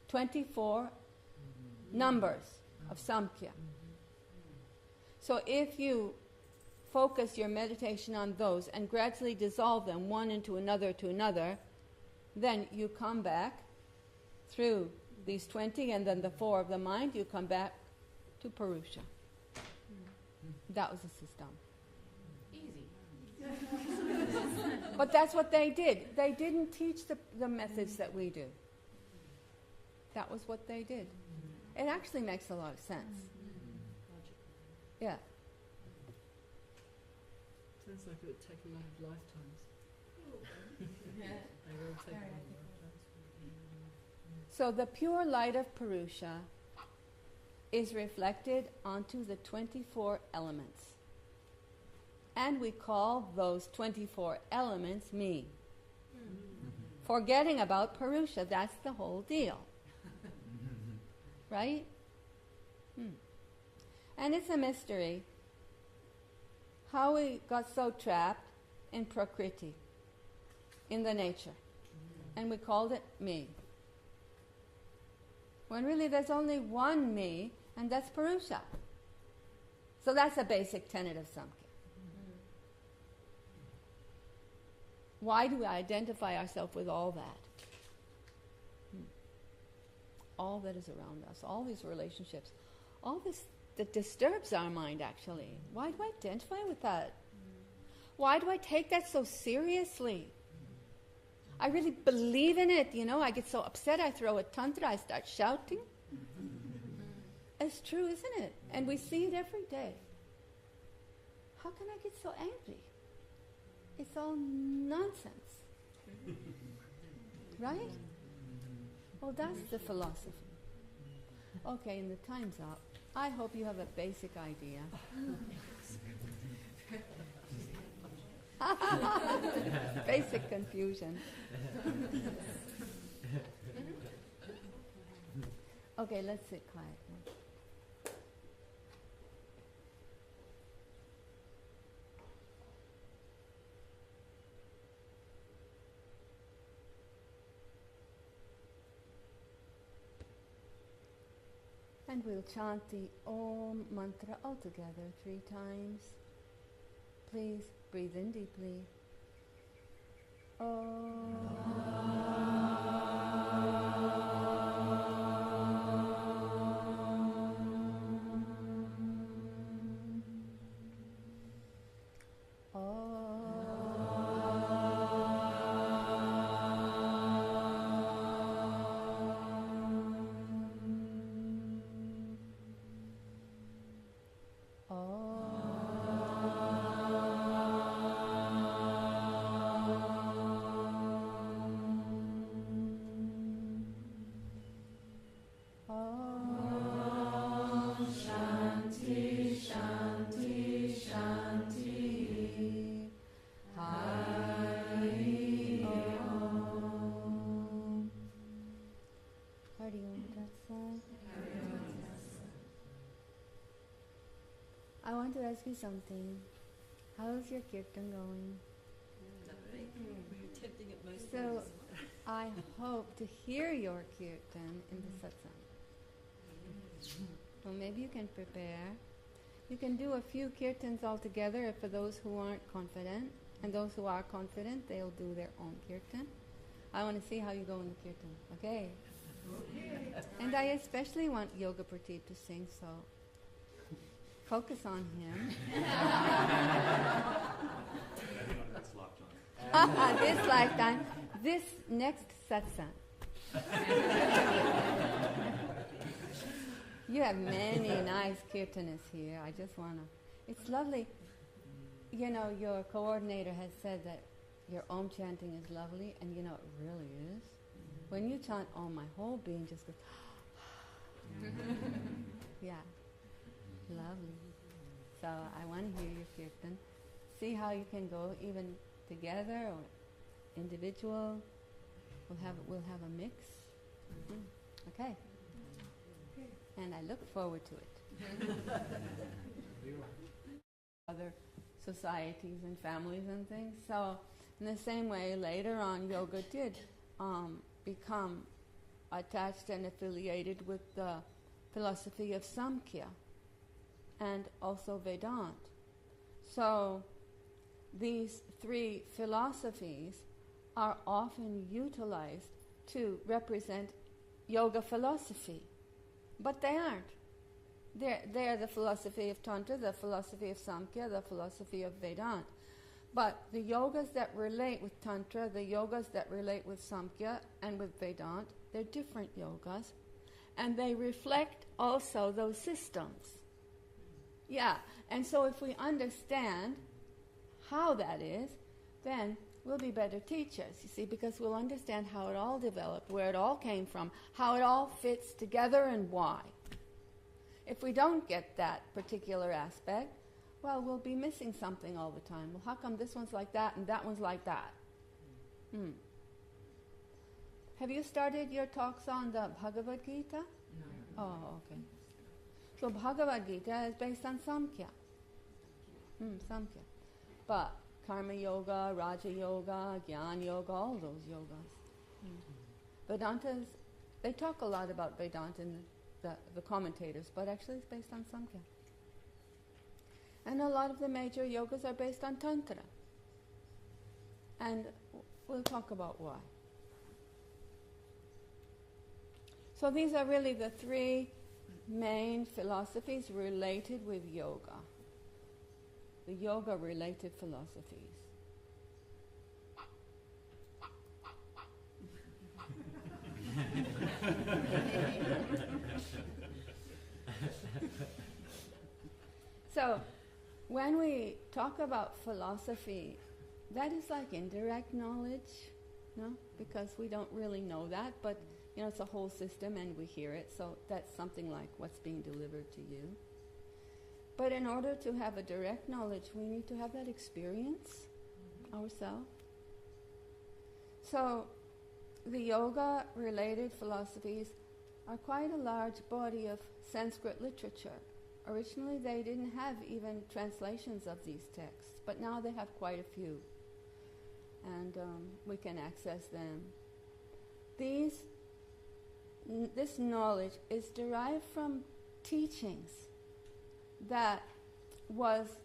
24 numbers of Samkhya. So if you focus your meditation on those and gradually dissolve them one into another, then you come back through these 20 and then the 4 of the mind, you come back to Purusha. That was the system. Easy. But that's what they did. They didn't teach the methods that we do. That was what they did. It actually makes a lot of sense. Yeah. Sounds like it would take a lot of lifetimes. They will take a lot of lifetimes. So the pure light of Purusha is reflected onto the 24 elements. And we call those 24 elements me. Forgetting about Purusha, that's the whole deal. right? And it's a mystery how we got so trapped in Prakriti, in the nature. And we called it me. When really there's only one me, and that's Purusha. So that's a basic tenet of Samkhya. Why do we identify ourselves with all that? All that is around us, all these relationships, all this that disturbs our mind actually. Why do I identify with that? Why do I take that so seriously? I really believe in it, I get so upset, I throw a tantra, I start shouting. It's true, isn't it? And we see it every day. How can I get so angry? It's all nonsense. Right? Well, that's the philosophy. Okay, and the time's up. I hope you have a basic idea. Basic confusion. Okay, let's sit quietly. And we'll chant the Om mantra all together 3 times. Please breathe in deeply. I want to ask you something. How's your kirtan going? We're attempting it most So, days. I hope to hear your kirtan in the satsang. So maybe you can prepare. You can do a few kirtans all together for those who aren't confident. And those who are confident, they'll do their own kirtan. I want to see how you go in the kirtan. Okay? And I especially want Yoga Pradeep to sing, so focus on him. This lifetime, this next satsang. You have many nice kirtanas here. I just want to... It's lovely. Your coordinator has said that your Om chanting is lovely, and it really is. When you chant Om, my whole being just goes... Yeah. Lovely. So I want to hear your kirtan. See how you can go even together or individual. We'll have a mix. Okay. And I look forward to it. Other societies and families and things. So in the same way, later on, yoga did become attached and affiliated with the philosophy of Samkhya and also Vedanta. So these 3 philosophies are often utilized to represent yoga philosophy, but they aren't. They're the philosophy of Tantra, the philosophy of Samkhya, the philosophy of Vedanta. But the yogas that relate with Tantra, the yogas that relate with Samkhya and with Vedanta, they're different yogas, and they reflect also those systems. Yeah, and so if we understand how that is, then we'll be better teachers, you see, because we'll understand how it all developed, where it all came from, how it all fits together and why. If we don't get that particular aspect, well, we'll be missing something all the time. Well, how come this one's like that and that one's like that? Have you started your talks on the Bhagavad Gita? No. Oh, okay. So Bhagavad Gita is based on Samkhya. Samkhya. But Karma Yoga, Raja Yoga, Jnana Yoga, all those yogas. Vedantas, they talk a lot about Vedanta in the commentators, but actually it's based on Samkhya. And a lot of the major yogas are based on Tantra. And we'll talk about why. So these are really the three main philosophies related with yoga. The yoga-related philosophies. So, when we talk about philosophy, that is like indirect knowledge, no? Because we don't really know that, but it's a whole system and we hear it, so that's something like what's being delivered to you. But in order to have a direct knowledge, we need to have that experience ourselves. So, the yoga-related philosophies are quite a large body of Sanskrit literature. Originally, they didn't have even translations of these texts, but now they have quite a few, and we can access them. This knowledge is derived from teachings that was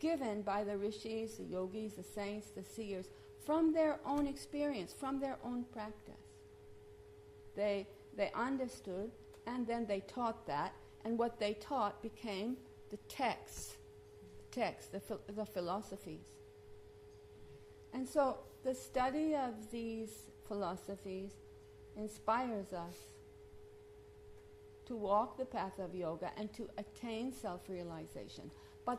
given by the rishis, the yogis, the saints, the seers, from their own experience, from their own practice. They understood, and then they taught that, and what they taught became the texts, the philosophies. And so the study of these philosophies inspires us to walk the path of yoga and to attain self-realization. But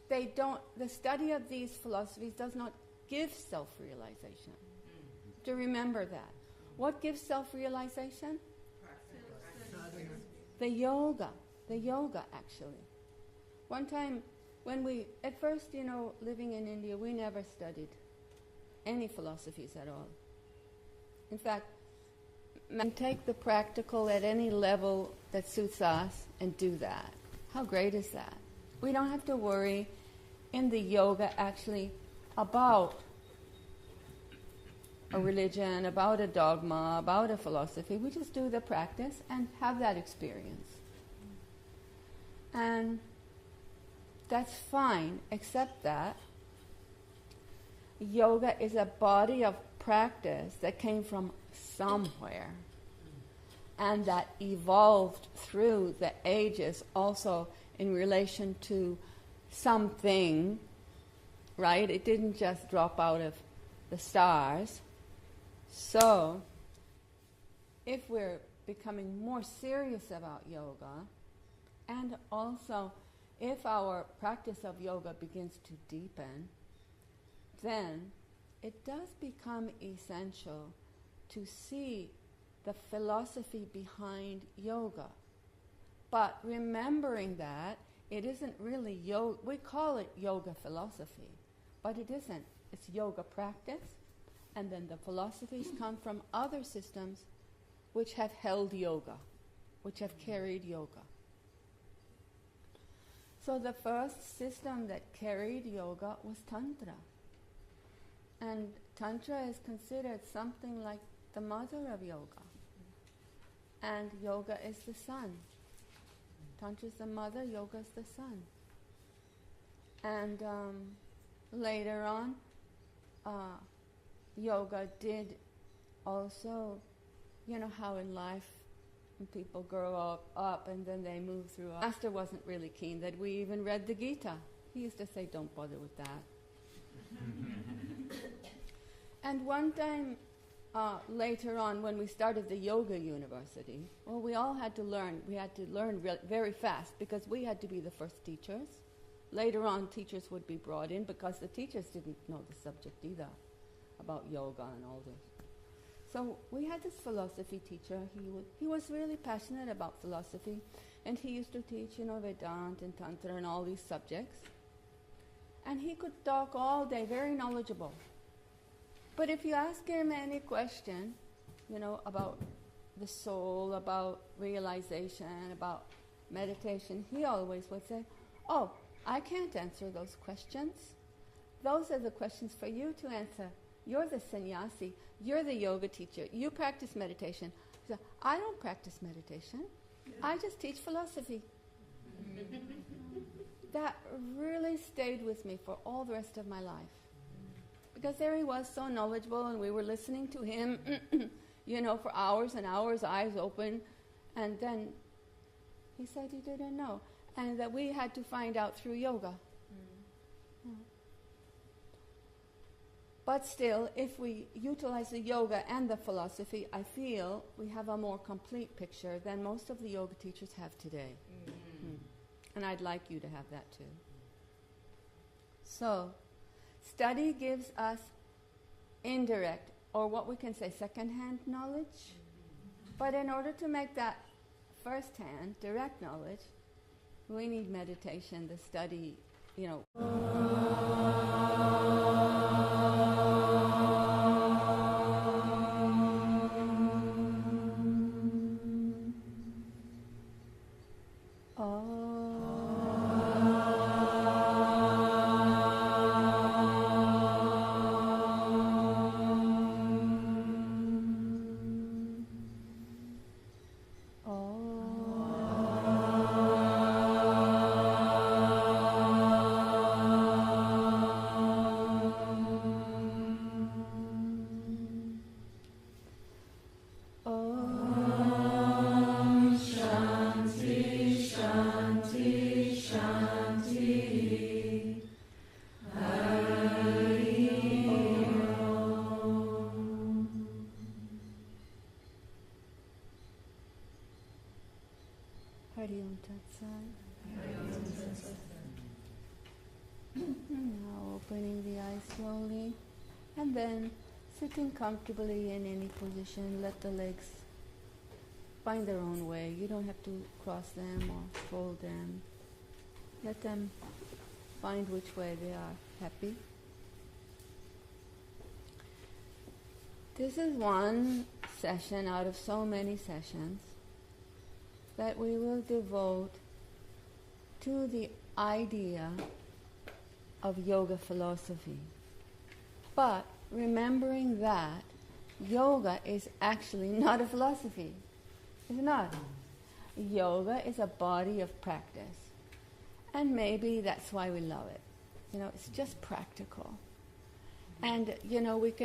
the study of these philosophies does not give self-realization. To remember that. What gives self-realization? The yoga actually. One time at first, living in India, we never studied any philosophies at all. In fact, take the practical at any level that suits us and do that. How great is that? We don't have to worry in the yoga actually about a religion, about a dogma, about a philosophy. We just do the practice and have that experience. And that's fine, except that yoga is a body of practice that came from somewhere and that evolved through the ages also in relation to something, right? It didn't just drop out of the stars. So, if we're becoming more serious about yoga, and also if our practice of yoga begins to deepen, then it does become essential to see the philosophy behind yoga. But remembering that it isn't really yoga, we call it yoga philosophy, but it isn't. It's yoga practice, and then the philosophies come from other systems which have held yoga, which have carried yoga. So the first system that carried yoga was Tantra. And Tantra is considered something like the mother of yoga. And yoga is the son. Tantra is the mother, yoga is the son. And later on, yoga did also, how in life when people grow up and then they move through. Master wasn't really keen that we even read the Gita. He used to say, don't bother with that. And one time, later on, when we started the yoga university, we all had to learn. We had to learn very fast because we had to be the first teachers. Later on, teachers would be brought in because the teachers didn't know the subject either about yoga and all this. So we had this philosophy teacher. He was really passionate about philosophy, and he used to teach, Vedanta and Tantra and all these subjects. And he could talk all day, very knowledgeable. But if you ask him any question, about the soul, about realization, about meditation, he always would say, "Oh, I can't answer those questions. Those are the questions for you to answer. You're the sannyasi. You're the yoga teacher. You practice meditation." So, I don't practice meditation. I just teach philosophy. That really stayed with me for all the rest of my life. Because there he was, so knowledgeable, and we were listening to him, for hours and hours, eyes open. And then he said he didn't know. And that we had to find out through yoga. But still, if we utilize the yoga and the philosophy, I feel we have a more complete picture than most of the yoga teachers have today. And I'd like you to have that too. So, study gives us indirect, or what we can say second-hand knowledge. But in order to make that first-hand, direct knowledge, we need meditation, the study, Now opening the eyes slowly, and then sitting comfortably in any position. Let the legs find their own way. You don't have to cross them or fold them. Let them find which way they are happy. This is one session out of so many sessions that we will devote to the idea of yoga philosophy. But remembering that yoga is actually not a philosophy. It's not. Yoga is a body of practice. And maybe that's why we love it. It's just practical. And, we can